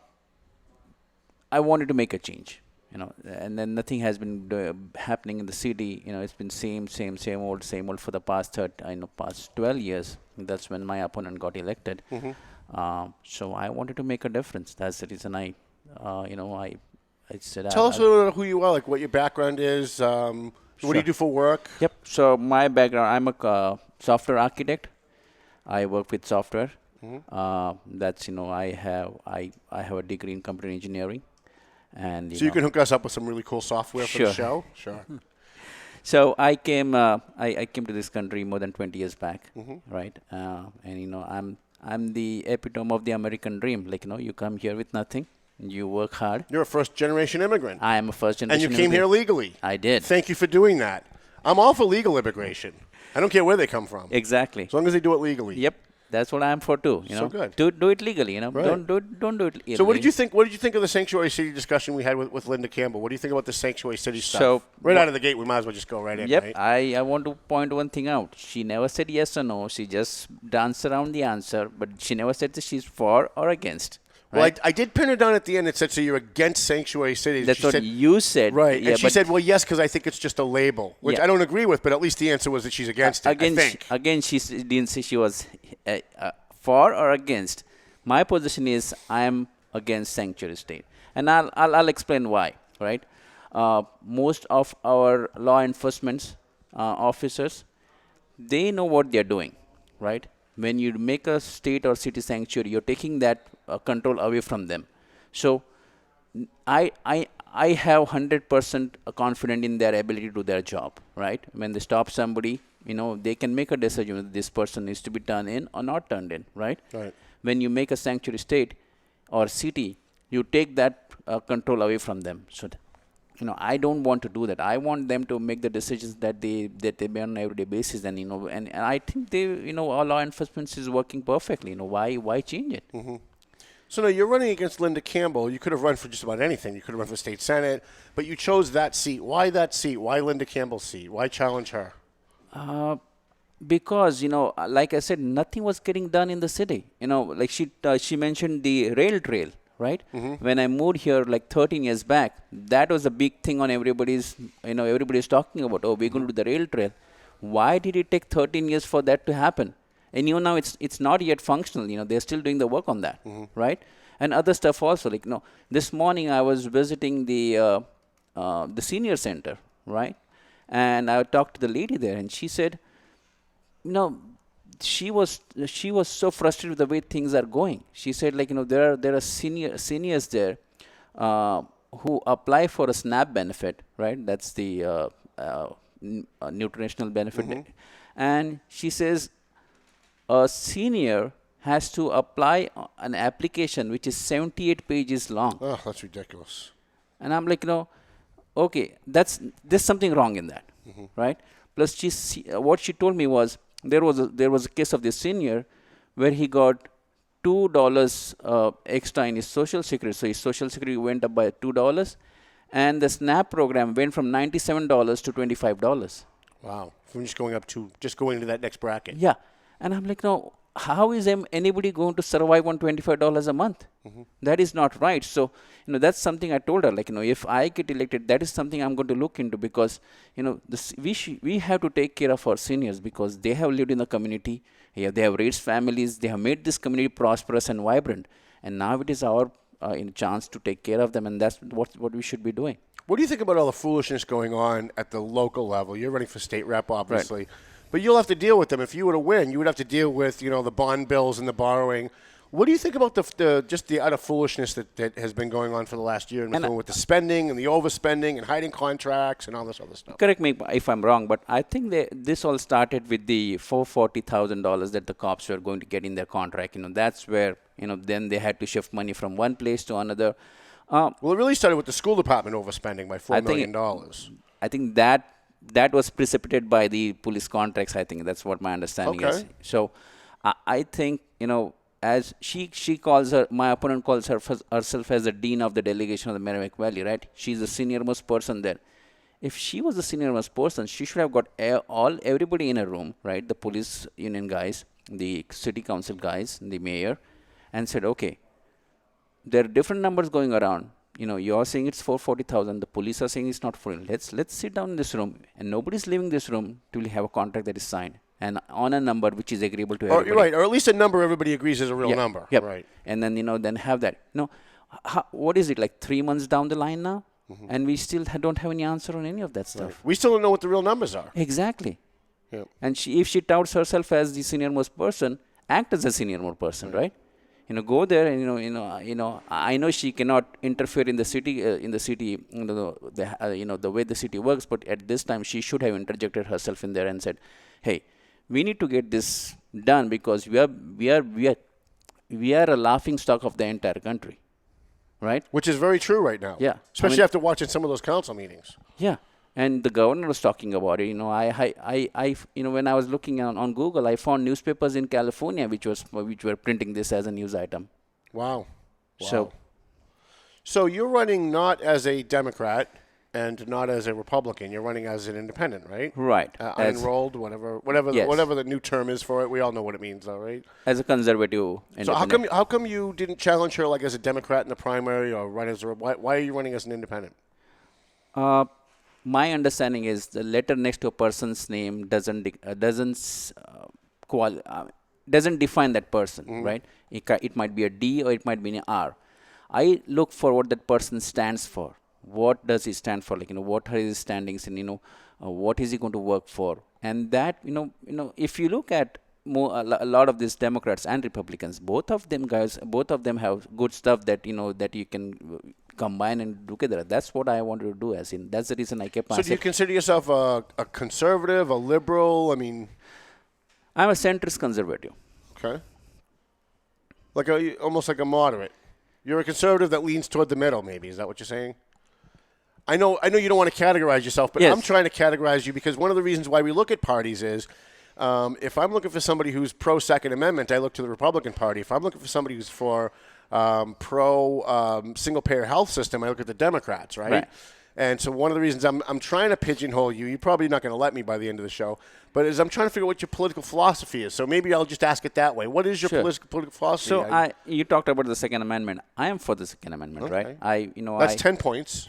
wanted to make a change, and then nothing has been happening in the city. It's been same old for the past 12 years. That's when my opponent got elected. Mm-hmm. So I wanted to make a difference. That's the reason I I said, Tell us a little bit who you are, like what your background is. What do you do for work? Yep. So my background, I'm a software architect. I work with software. That's I have a degree in computer engineering, and you can hook us up with some really cool software for the show. Sure. So I came to this country more than 20 years back, right? And I'm the epitome of the American dream. Like you come here with nothing, you work hard. You're a first-generation immigrant. I am a first-generation immigrant. And you came here legally. I did. Thank you for doing that. I'm all for legal immigration. I don't care where they come from. Exactly. As long as they do it legally. Yep. That's what I am for too. So good. Do it legally. Right. Don't do it illegally. So what did you think? What did you think of the sanctuary city discussion we had with Linda Campbell? What do you think about the sanctuary city stuff? So right out of the gate, we might as well just go right in. Yep. Right? I want to point one thing out. She never said yes or no. She just danced around the answer, but she never said that she's for or against. Well, right? I did pin her down at the end and said, so you're against sanctuary cities. That's what you said. Right. Yeah, and she said, well, yes, because I think it's just a label, which I don't agree with, but at least the answer was that she's against it, I think. Again, she didn't say she was for or against. My position is I am against sanctuary state. And I'll explain why, right? Most of our law enforcement officers, they know what they're doing, right? When you make a state or city sanctuary, you're taking that control away from them. So I have 100% confidence in their ability to do their job, right? When they stop somebody, they can make a decision whether this person needs to be turned in or not turned in, right? Right. When you make a sanctuary state or city, you take that control away from them. So, I don't want to do that. I want them to make the decisions that they make on an everyday basis, and and I think our law enforcement is working perfectly. Why change it? Mm-hmm. So now you're running against Linda Campbell. You could have run for just about anything. You could have run for state senate, but you chose that seat. Why that seat? Why Linda Campbell's seat? Why challenge her? Because like I said, nothing was getting done in the city. Like she mentioned the rail trail, right? When I moved here like 13 years back, that was a big thing on everybody's. Everybody's talking about. Oh, we're going to do the rail trail. Why did it take 13 years for that to happen? And now it's not yet functional. They're still doing the work on that, right? And other stuff also. Like this morning I was visiting the senior center, right? And I talked to the lady there, and she said, she was so frustrated with the way things are going. She said, there are seniors there who apply for a SNAP benefit, right? That's the nutritional benefit, and she says a senior has to apply an application which is 78 pages long. Oh, that's ridiculous. And I'm like, okay, there's something wrong in that, right? Plus, what she told me was there was a case of this senior where he got $2 extra in his Social Security. So his Social Security went up by $2, and the SNAP program went from $97 to $25. Wow! From just going into that next bracket. Yeah, and I'm like, no. How is anybody going to survive on $25 a month? That is not right. So, that's something I told her. Like, if I get elected, that is something I'm going to look into, because, we have to take care of our seniors, because they have lived in the community. They have raised families. They have made this community prosperous and vibrant. And now it is our chance to take care of them, and that's what we should be doing. What do you think about all the foolishness going on at the local level? You're running for state rep, obviously. Right. But you'll have to deal with them. If you were to win, you would have to deal with, the bond bills and the borrowing. What do you think about the utter foolishness that has been going on for the last year with the spending and the overspending and hiding contracts and all this other stuff? Correct me if I'm wrong, but I think this all started with the $440,000 that the cops were going to get in their contract. That's where, then they had to shift money from one place to another. Well, it really started with the school department overspending by $4 million. I think that was precipitated by the police contracts. I think that's what my understanding is. So I think, as she calls my opponent calls herself as the dean of the delegation of the Merrimack Valley, right? She's the senior-most person there. If she was the senior-most person, she should have got everybody in a room, right? The police union guys, the city council guys, the mayor, and said, okay, there are different numbers going around. You're saying it's 440,000. The police are saying it's not for real. Let's sit down in this room, and nobody's leaving this room till you have a contract that is signed and on a number which is agreeable to everybody. Right, or at least a number everybody agrees is a real number. Yep. Right. And then then have that. what is it, like 3 months down the line now? And we still don't have any answer on any of that stuff. Right. We still don't know what the real numbers are. Exactly. Yeah. And if she touts herself as the senior-most person, act as a senior-most person, right? Go there and I know she cannot interfere in the city, the way the city works. But at this time, she should have interjected herself in there and said, "Hey, we need to get this done because we are a laughing stock of the entire country, right?" Which is very true right now. Yeah, especially after watching some of those council meetings. Yeah. And the governor was talking about it. When I was looking on Google, I found newspapers in California which were printing this as a news item. Wow. So you're running not as a Democrat and not as a Republican. You're running as an independent, right? Right. Unenrolled, whatever the new term is for it. We all know what it means, though, right? As a conservative. So how come you didn't challenge her like as a Democrat in the primary or run as why are you running as an independent? My understanding is the letter next to a person's name doesn't define that person, right? It might be a D or it might be an R. I look for what that person stands for. What does he stand for? What are his standings and what is he going to work for? And that if you look at a lot of these Democrats and Republicans, both of them have good stuff that that you can combine and do together. That's what I wanted to do. That's the reason I kept. So do you consider yourself a conservative, a liberal? I mean, I'm a centrist conservative. Okay. Almost like a moderate. You're a conservative that leans toward the middle. Maybe is that what you're saying? I know you don't want to categorize yourself, but yes. I'm trying to categorize you because one of the reasons why we look at parties is. If I'm looking for somebody who's pro-Second Amendment, I look to the Republican Party. If I'm looking for somebody who's for pro-single-payer health system, I look at the Democrats, right? And so one of the reasons I'm trying to pigeonhole you, you're probably not going to let me by the end of the show, but I'm trying to figure out what your political philosophy is. So maybe I'll just ask it that way. What is your political philosophy? So you talked about the Second Amendment. I am for the Second Amendment, right? That's 10 points.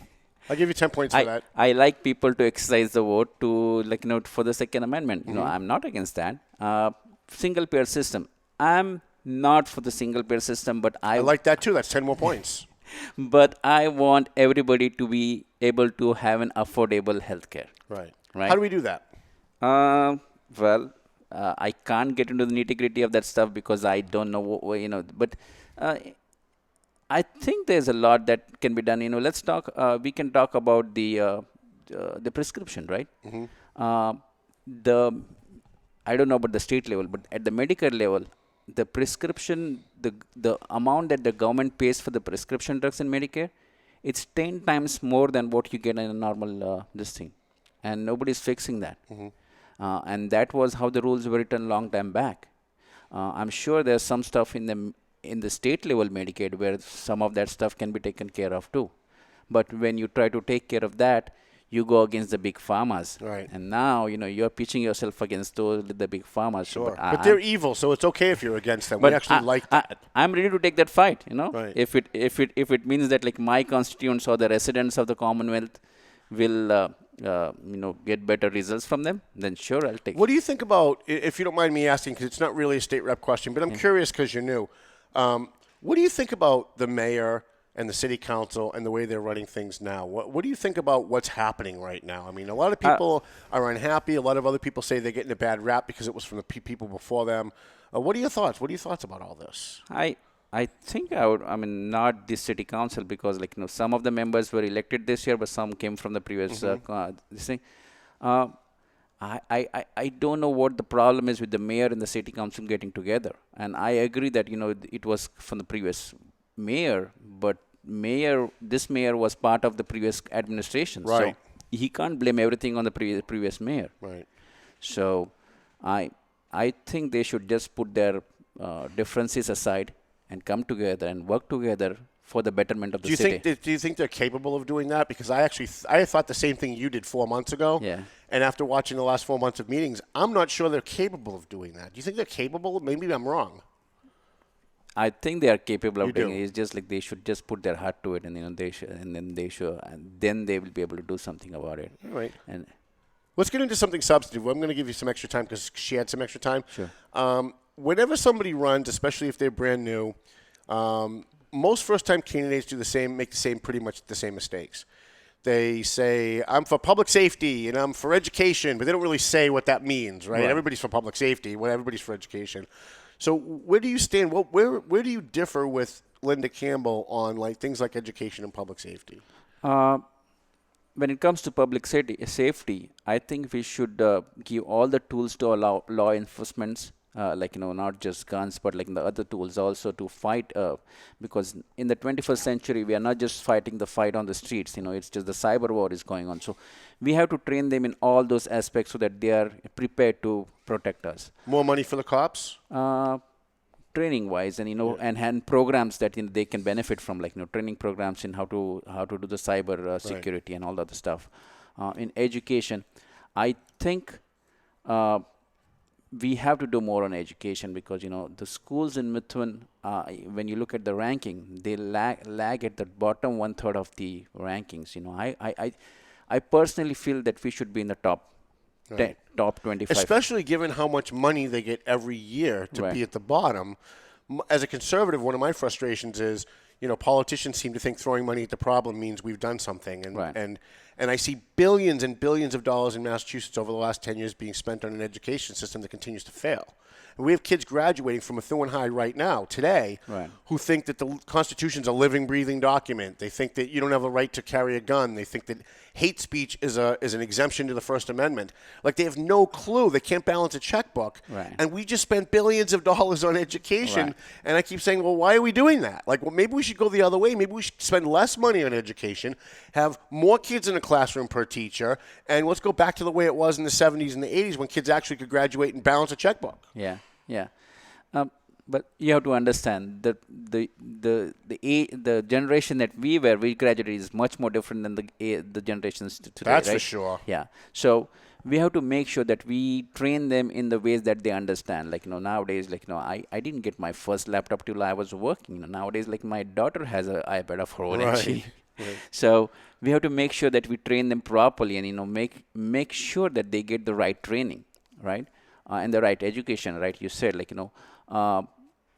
I'll give you 10 points for that. I like people to exercise the vote to for the Second Amendment. I'm not against that. Single payer system. I'm not for the single payer system, but I like that too. That's 10 more points. But I want everybody to be able to have an affordable healthcare. Right. How do we do that? I can't get into the nitty-gritty of that stuff because I don't know but I think there's a lot that can be done. Let's talk. We can talk about the prescription, right? I don't know about the state level, but at the Medicare level, the prescription, the amount that the government pays for the prescription drugs in Medicare, it's 10 times more than what you get in a normal this thing, and nobody's fixing that. And that was how the rules were written long time back. I'm sure there's some stuff in the state level Medicaid where some of that stuff can be taken care of too. But when you try to take care of that, you go against the big pharmas. Right. And now, you're pitching yourself against the big pharmas. Sure. But they're evil, so it's okay if you're against them. We actually like that. I'm ready to take that fight, Right. If it means that my constituents or the residents of the Commonwealth will get better results from them, then sure, I'll take it. What do you think about, if you don't mind me asking, because it's not really a state rep question, but I'm curious because you're new. What do you think about the mayor and the city council and the way they're running things now? What do you think about what's happening right now? I mean, a lot of people are unhappy. A lot of other people say they're getting a bad rap because it was from the people before them. What are your thoughts? What are your thoughts about all this? I think not this city council because some of the members were elected this year, but some came from the previous this thing. I don't know what the problem is with the mayor and the city council getting together. And I agree that, it was from the previous mayor, but this mayor was part of the previous administration. Right. So he can't blame everything on the previous mayor. Right. So I think they should just put their differences aside and come together and work together for the betterment of the city. Do you think they're capable of doing that? Because I thought the same thing you did 4 months ago. Yeah. And after watching the last 4 months of meetings, I'm not sure they're capable of doing that. Do you think they're capable? Maybe I'm wrong. I think they are capable of doing it. It's just they should just put their heart to it, and then they will be able to do something about it. All right. And let's get into something substantive. I'm going to give you some extra time because she had some extra time. Sure. Whenever somebody runs, especially if they're brand new, most first-time candidates make pretty much the same mistakes. They say, I'm for public safety and I'm for education, but they don't really say what that means, right? Everybody's for public safety, everybody's for education. So where do you stand? Where do you differ with Linda Campbell on things like education and public safety? When it comes to public safety, I think we should give all the tools to allow law enforcement, not just guns, but the other tools also to fight. Because in the 21st century, we are not just fighting the fight on the streets. It's just the cyber war is going on. So we have to train them in all those aspects so that they are prepared to protect us. More money for the cops? Training wise, and and programs that they can benefit from, training programs in how to do the cyber security and all the other stuff. In education, I think we have to do more on education because the schools in Methuen, when you look at the ranking, they lag at the bottom 1/3 of the rankings. I personally feel that we should be in the top 10, top 25. Especially given how much money they get every year to be at the bottom. As a conservative, one of my frustrations is, politicians seem to think throwing money at the problem means we've done something. And I see billions and billions of dollars in Massachusetts over the last 10 years being spent on an education system that continues to fail. And we have kids graduating from Methuen High right now, today, who think that the Constitution's a living, breathing document. They think that you don't have a right to carry a gun. They think that hate speech is an exemption to the First Amendment. They have no clue. They can't balance a checkbook. And we just spent billions of dollars on education. And I keep saying, well, why are we doing that? Maybe we should go the other way. Maybe we should spend less money on education, have more kids in a classroom per teacher, and let's go back to the way it was in the 70s and the 80s when kids actually could graduate and balance a checkbook. Yeah. But you have to understand that the generation that we graduated is much more different than the generations today. That's for sure. Yeah. So we have to make sure that we train them in the ways that they understand. Nowadays, I didn't get my first laptop till I was working. Nowadays, my daughter has an iPad of her own. So we have to make sure that we train them properly and make sure that they get the right training, right? And the right education, right? You said,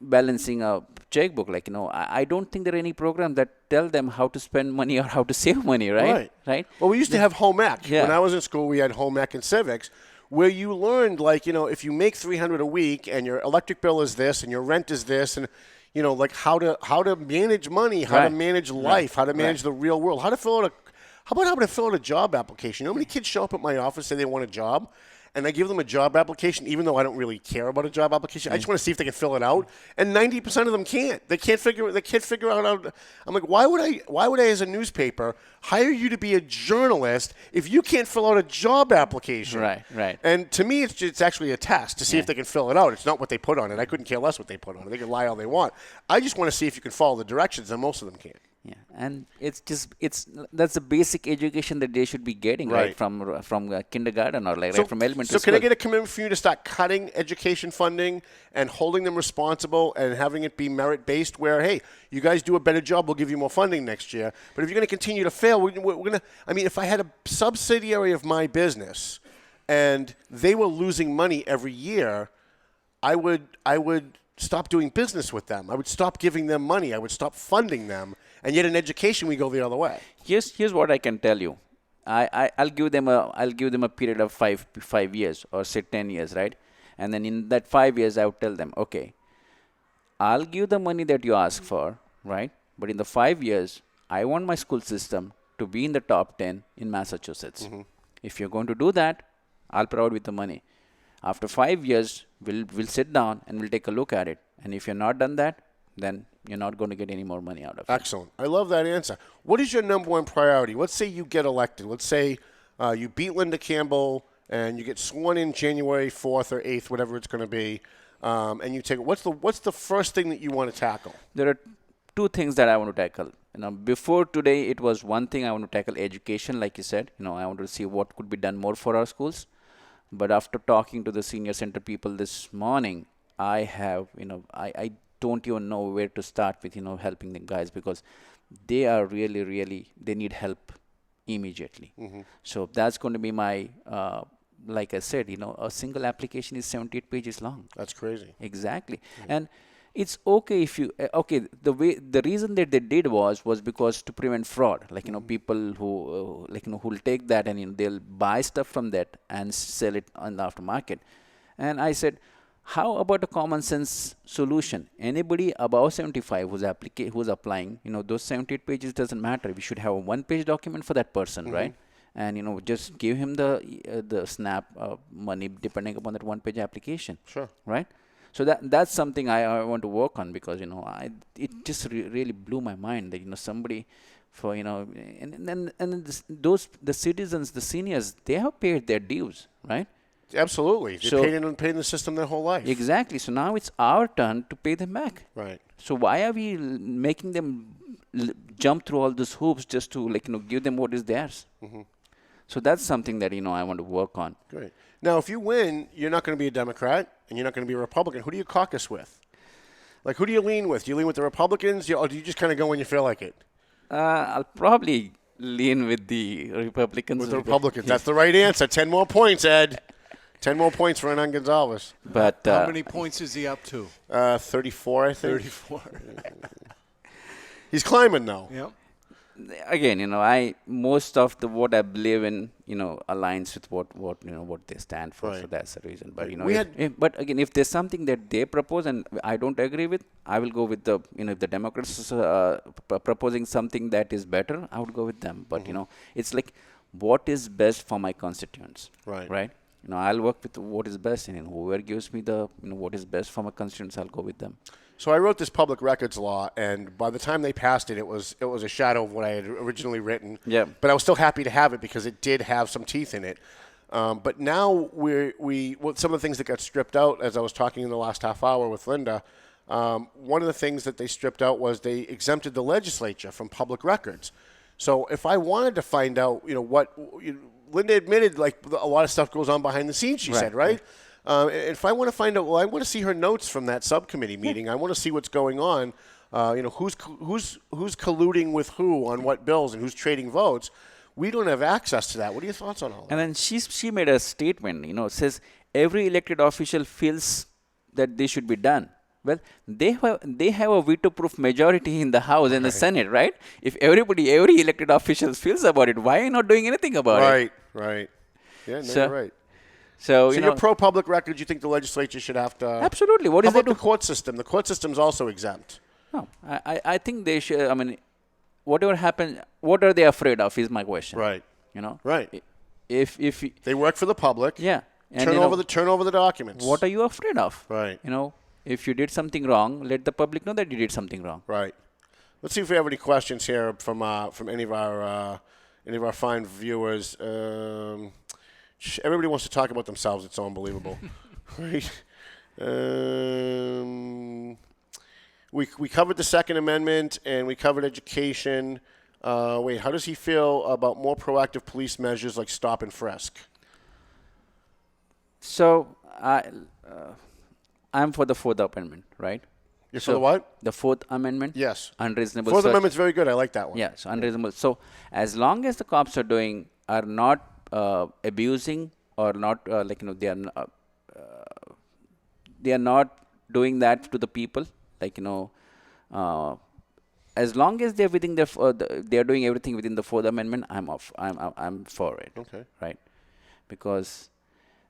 balancing a checkbook. I don't think there are any programs that tell them how to spend money or how to save money, right? Well, we used to have home ec. When I was in school, we had home ec and civics, where you learned, if you make $300 a week and your electric bill is this and your rent is this, and how to manage money, how to manage life, how to manage the real world, how to fill out a job application. How many kids show up at my office and say they want a job? And I give them a job application, even though I don't really care about a job application. I just want to see if they can fill it out. And 90% of them can't. They can't figure out how. I'm like, why would I, as a newspaper, hire you to be a journalist if you can't fill out a job application? Right. And to me, it's actually a test to see if they can fill it out. It's not what they put on it. I couldn't care less what they put on it. They can lie all they want. I just want to see if you can follow the directions, and most of them can't. Yeah, and that's the basic education that they should be getting, right? From kindergarten or from elementary school. So can I get a commitment for you to start cutting education funding and holding them responsible and having it be merit-based where, hey, you guys do a better job, we'll give you more funding next year. But if you're going to continue to fail, we're going to, if I had a subsidiary of my business and they were losing money every year, I would stop doing business with them. I would stop giving them money. I would stop funding them. And yet in education, we go the other way. Here's what I can tell you. I'll give them a period of five years or say 10 years, right? And then in that 5 years, I would tell them, okay, I'll give the money that you ask for, right? But in the 5 years, I want my school system to be in the top 10 in Massachusetts. Mm-hmm. If you're going to do that, I'll provide with the money. After 5 years, we'll sit down and we'll take a look at it. And if you're not done that, then you're not going to get any more money out of it. Excellent. I love that answer. What is your number one priority? Let's say you get elected. Let's say you beat Linda Campbell and you get sworn in January 4th or 8th, whatever it's going to be, and you take it. What's the first thing that you want to tackle? There are two things that I want to tackle. Before today, it was one thing I want to tackle: education, like you said. I want to see what could be done more for our schools. But after talking to the senior center people this morning, I have, I don't even know where to start with, helping the guys, because they are really, they need help immediately. Mm-hmm. So that's going to be my, like I said, a single application is 78 pages long. That's crazy. Exactly. Mm-hmm. it's okay if you okay. The reason that they did was because to prevent fraud. Like people who who'll take that and they'll buy stuff from that and sell it on the aftermarket. And I said, how about a common sense solution? Anybody above 75 who's applying, those 78 pages doesn't matter. We should have a one-page document for that person, right? And just give him the SNAP money depending upon that one-page application. Sure. Right. So that's something I want to work on because it just really blew my mind that somebody for the citizens, the seniors, they have paid their dues, right? Absolutely. They've paid in the system their whole life. Exactly. So now it's our turn to pay them back. Right. So why are we making them jump through all these hoops just to give them what is theirs? So that's something that I want to work on. Great. Now, if you win, you're not going to be a Democrat and you're not going to be a Republican. Who do you caucus with? Like, who do you lean with? Do you lean with the Republicans, or do you just kind of go when you feel like it? I'll probably lean with the Republicans. With the Republicans. That's the right answer. 10 more points, Ed. 10 more points for Anand Gonsalves. But how many points is he up to? 34, I think. 34. He's climbing, though. Yep. Again, most of what I believe in, aligns with what they stand for. Right. So that's the reason. But but again, if there's something that they propose and I don't agree with, I will go with if the Democrats proposing something that is better, I would go with them. But it's like what is best for my constituents. Right. Right. I'll work with what is best, and whoever gives me the what is best for my constituents, I'll go with them. So I wrote this public records law, and by the time they passed it, it was a shadow of what I had originally written. Yeah. But I was still happy to have it because it did have some teeth in it. But now some of the things that got stripped out, as I was talking in the last half hour with Linda, one of the things that they stripped out was they exempted the legislature from public records. So if I wanted to find out, what Linda admitted, like a lot of stuff goes on behind the scenes. She said, right? If I want to find out, I want to see her notes from that subcommittee meeting. I want to see what's going on. Who's colluding with who on what bills and who's trading votes. We don't have access to that. What are your thoughts on all that? And then she made a statement. Says every elected official feels that they should be done. Well, they have a veto-proof majority in the House and the Senate, right? If every elected official feels about it, why are you not doing anything about it? Right. Yeah, no, So, you're right. So you're pro-public records. You think the legislature should have to? Absolutely. What is How about the court system? The court system's also exempt. No, I think they should. I mean, whatever happens, what are they afraid of? Is my question. Right. Right. If they work for the public. Yeah. And turn over the documents. What are you afraid of? Right. If you did something wrong, let the public know that you did something wrong. Right. Let's see if we have any questions here from any of our fine viewers. Everybody wants to talk about themselves. It's so unbelievable. Right. We covered the Second Amendment and we covered education. How does he feel about more proactive police measures like stop and frisk? So I'm for the Fourth Amendment, right? You're for the what? The Fourth Amendment. Yes. Unreasonable. Fourth Amendment's very good. I like that one. Yeah. So unreasonable. So as long as the cops are not abusing or not they are not doing that to the people, as long as they're within they are doing everything within the Fourth Amendment, I'm for it. Okay. Right. Because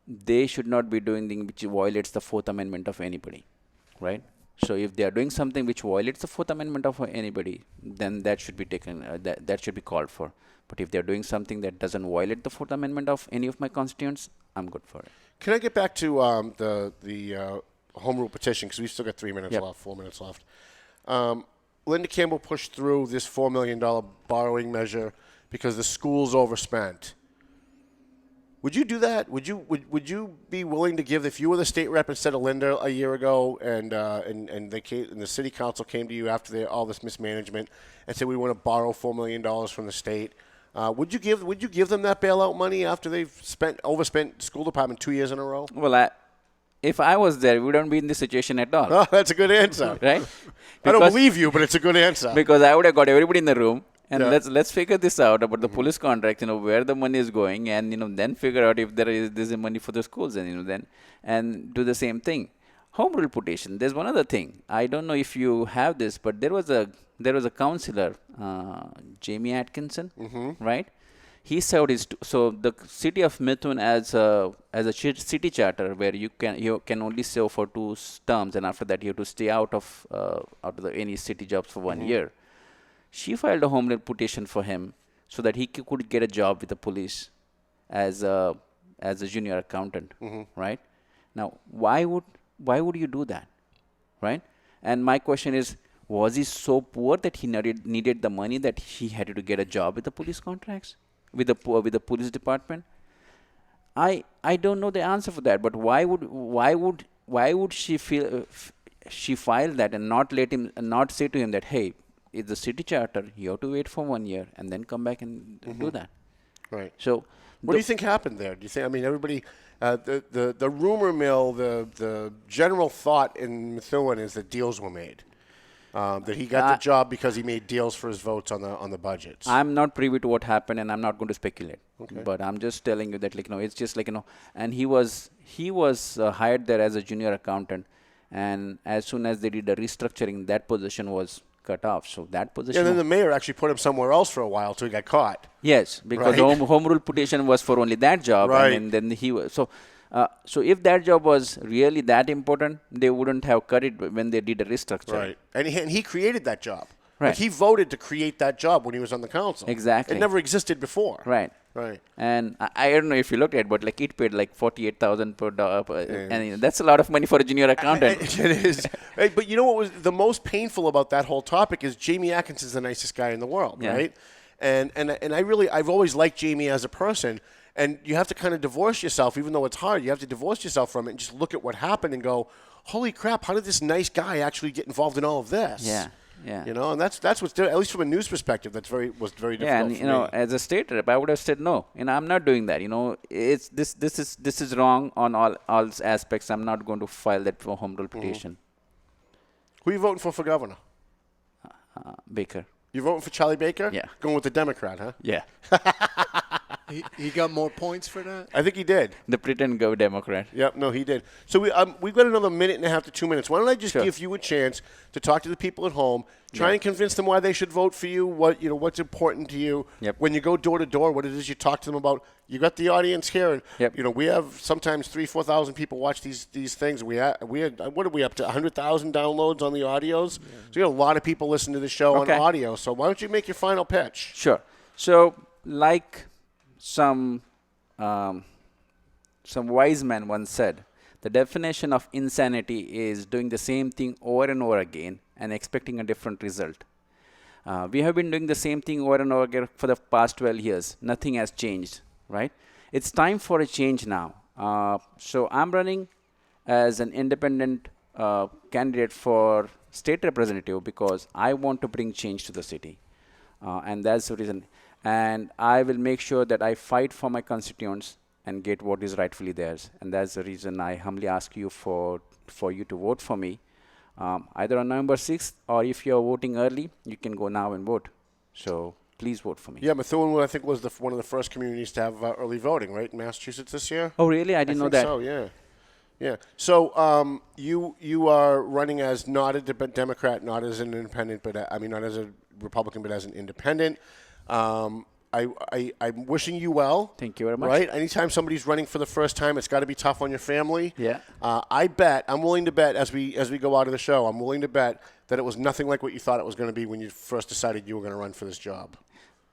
they should not be doing things which violates the Fourth Amendment of anybody, right? So if they are doing something which violates the Fourth Amendment of anybody, then that should be taken. That should be called for. But if they are doing something that doesn't violate the Fourth Amendment of any of my constituents, I'm good for it. Can I get back to the home rule petition because we've still got 4 minutes left. Linda Campbell pushed through this $4 million borrowing measure because the school's overspent. Would you do that? Would you be willing to give, if you were the state rep instead of Linda a year ago, and the city council came to you after all this mismanagement and said we want to borrow $4 million from the state? Would you give them that bailout money after they've overspent school department 2 years in a row? Well, if I was there, we wouldn't be in this situation at all. Oh, that's a good answer, right? I don't believe you, but it's a good answer. Because I would have got everybody in the room. And let's figure this out about the police contract, where the money is going, and then figure out if there is money for the schools, and and do the same thing. Home rule petition. There's one other thing. I don't know if you have this, but there was a councillor, Jamie Atkinson, right? He served so the city of Methuen as a city charter where you can only serve for 2 terms, and after that you have to stay out of any city jobs for 1 year. She filed a home rule petition for him so that he could get a job with the police as a junior accountant, right? Now, why would you do that, right? And my question is, was he so poor that he needed the money that he had to get a job with the police contracts, with the police department? I don't know the answer for that. But why would she she file that and not say to him that, hey, it's the city charter, you have to wait for 1 year and then come back and do that. Right. So, what do you think happened there? Do you think? I mean, everybody, the rumor mill, the general thought in Methuen is that deals were made. That he got the job because he made deals for his votes on the budgets. I'm not privy to what happened, and I'm not going to speculate. Okay. But I'm just telling you that, it's just and he was hired there as a junior accountant, and as soon as they did the restructuring, that position was cut off. So that position. Yeah, and then the mayor actually put him somewhere else for a while till he got caught. Yes, because the home rule petition was for only that job, right. And then he was so. So if that job was really that important, they wouldn't have cut it when they did a restructure. Right. And he created that job. Right. Like he voted to create that job when he was on the council. Exactly. It never existed before. Right. Right. And I don't know if you looked at it, but it paid $48,000 per dollar, and that's a lot of money for a junior accountant. It is. But you know what was the most painful about that whole topic is Jamie Atkinson's the nicest guy in the world, right? And I've always liked Jamie as a person. And you have to kind of divorce yourself, even though it's hard. You have to divorce yourself from it and just look at what happened and go, holy crap, how did this nice guy actually get involved in all of this? Yeah. You know, and that's what's, at least from a news perspective, was very difficult. Yeah, and for me. as a state rep, I would have said no. I'm not doing that. It's this is wrong on all aspects. I'm not going to file that for home rule petition. Who are you voting for governor? Baker. You voting for Charlie Baker? Yeah. Going with the Democrat, huh? Yeah. He got more points for that? I think he did. The pretend go Democrat. Yep, no, he did. So we've got another minute and a half to 2 minutes. Why don't I just give you a chance to talk to the people at home, try and convince them why they should vote for you, what's important to you. Yep. When you go door to door, what it is you talk to them about. You got the audience here, and yep. We have sometimes 3,000-4,000 people watch these things. We had what are we up to 100,000 downloads on the audios? Yeah. So you got a lot of people listening to the show on audio. So why don't you make your final pitch? Sure. So some wise man once said, the definition of insanity is doing the same thing over and over again and expecting a different result. We have been doing the same thing over and over again for the past 12 years. Nothing has changed, right? It's time for a change now. So I'm running as an independent candidate for state representative because I want to bring change to the city. And that's the reason. And I will make sure that I fight for my constituents and get what is rightfully theirs. And that's the reason I humbly ask you for you to vote for me, either on November 6th, or if you're voting early, you can go now and vote. So please vote for me. Yeah, Methuen, I think, was one of the first communities to have early voting, right, in Massachusetts this year? Oh, really? I didn't know that. So, yeah. Yeah. So you are running as not a Democrat, not as an independent, but not as a Republican, but as an independent. I'm wishing you well. Thank you very much. Right? Anytime somebody's running for the first time, it's got to be tough on your family. Yeah. I'm willing to bet as we go out of the show, I'm willing to bet that it was nothing like what you thought it was going to be when you first decided you were going to run for this job.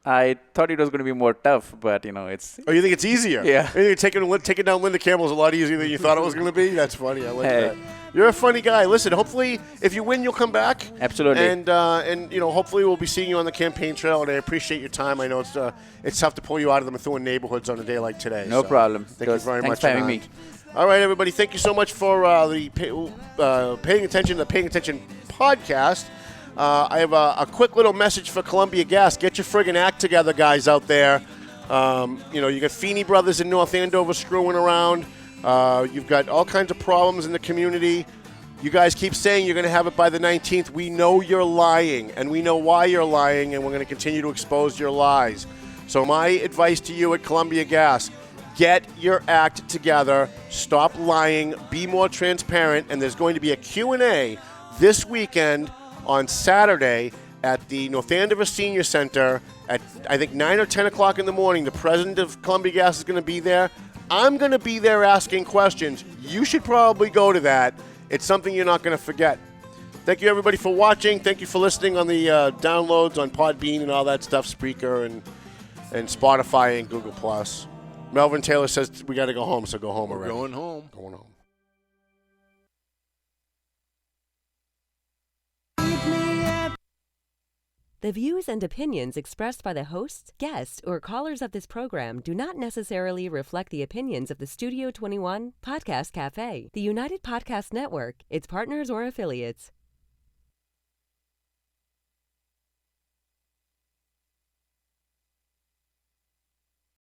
I thought it was going to be more tough, but it's. Oh, you think it's easier? Yeah. You think taking down Linda Campbell is a lot easier than you thought it was going to be? That's funny. I like that. You're a funny guy. Listen, hopefully, if you win, you'll come back. Absolutely. And hopefully we'll be seeing you on the campaign trail. And I appreciate your time. I know it's tough to pull you out of the Methuen neighborhoods on a day like today. No problem. Thank you very much. Thanks for having me. All right, everybody. Thank you so much for paying attention to the Paying Attention podcast. I have a quick little message for Columbia Gas. Get your friggin' act together, guys, out there. You got Feeney Brothers in North Andover screwing around. You've got all kinds of problems in the community. You guys keep saying you're going to have it by the 19th. We know you're lying, and we know why you're lying, and we're going to continue to expose your lies. So my advice to you at Columbia Gas, Get your act together. Stop lying. Be more transparent. And there's going to be a Q&A this weekend on Saturday at the North Andover Senior Center at, I think, 9 or 10 o'clock in the morning. The president of Columbia Gas is going to be there. I'm going to be there asking questions. You should probably go to that. It's something you're not going to forget. Thank you, everybody, for watching. Thank you for listening on the downloads on Podbean and all that stuff, Spreaker and Spotify and Google+. Melvin Taylor says we got to go home, so go home already. Going home. Going home. The views and opinions expressed by the hosts, guests, or callers of this program do not necessarily reflect the opinions of the Studio 21 Podcast Cafe, the United Podcast Network, its partners, or affiliates.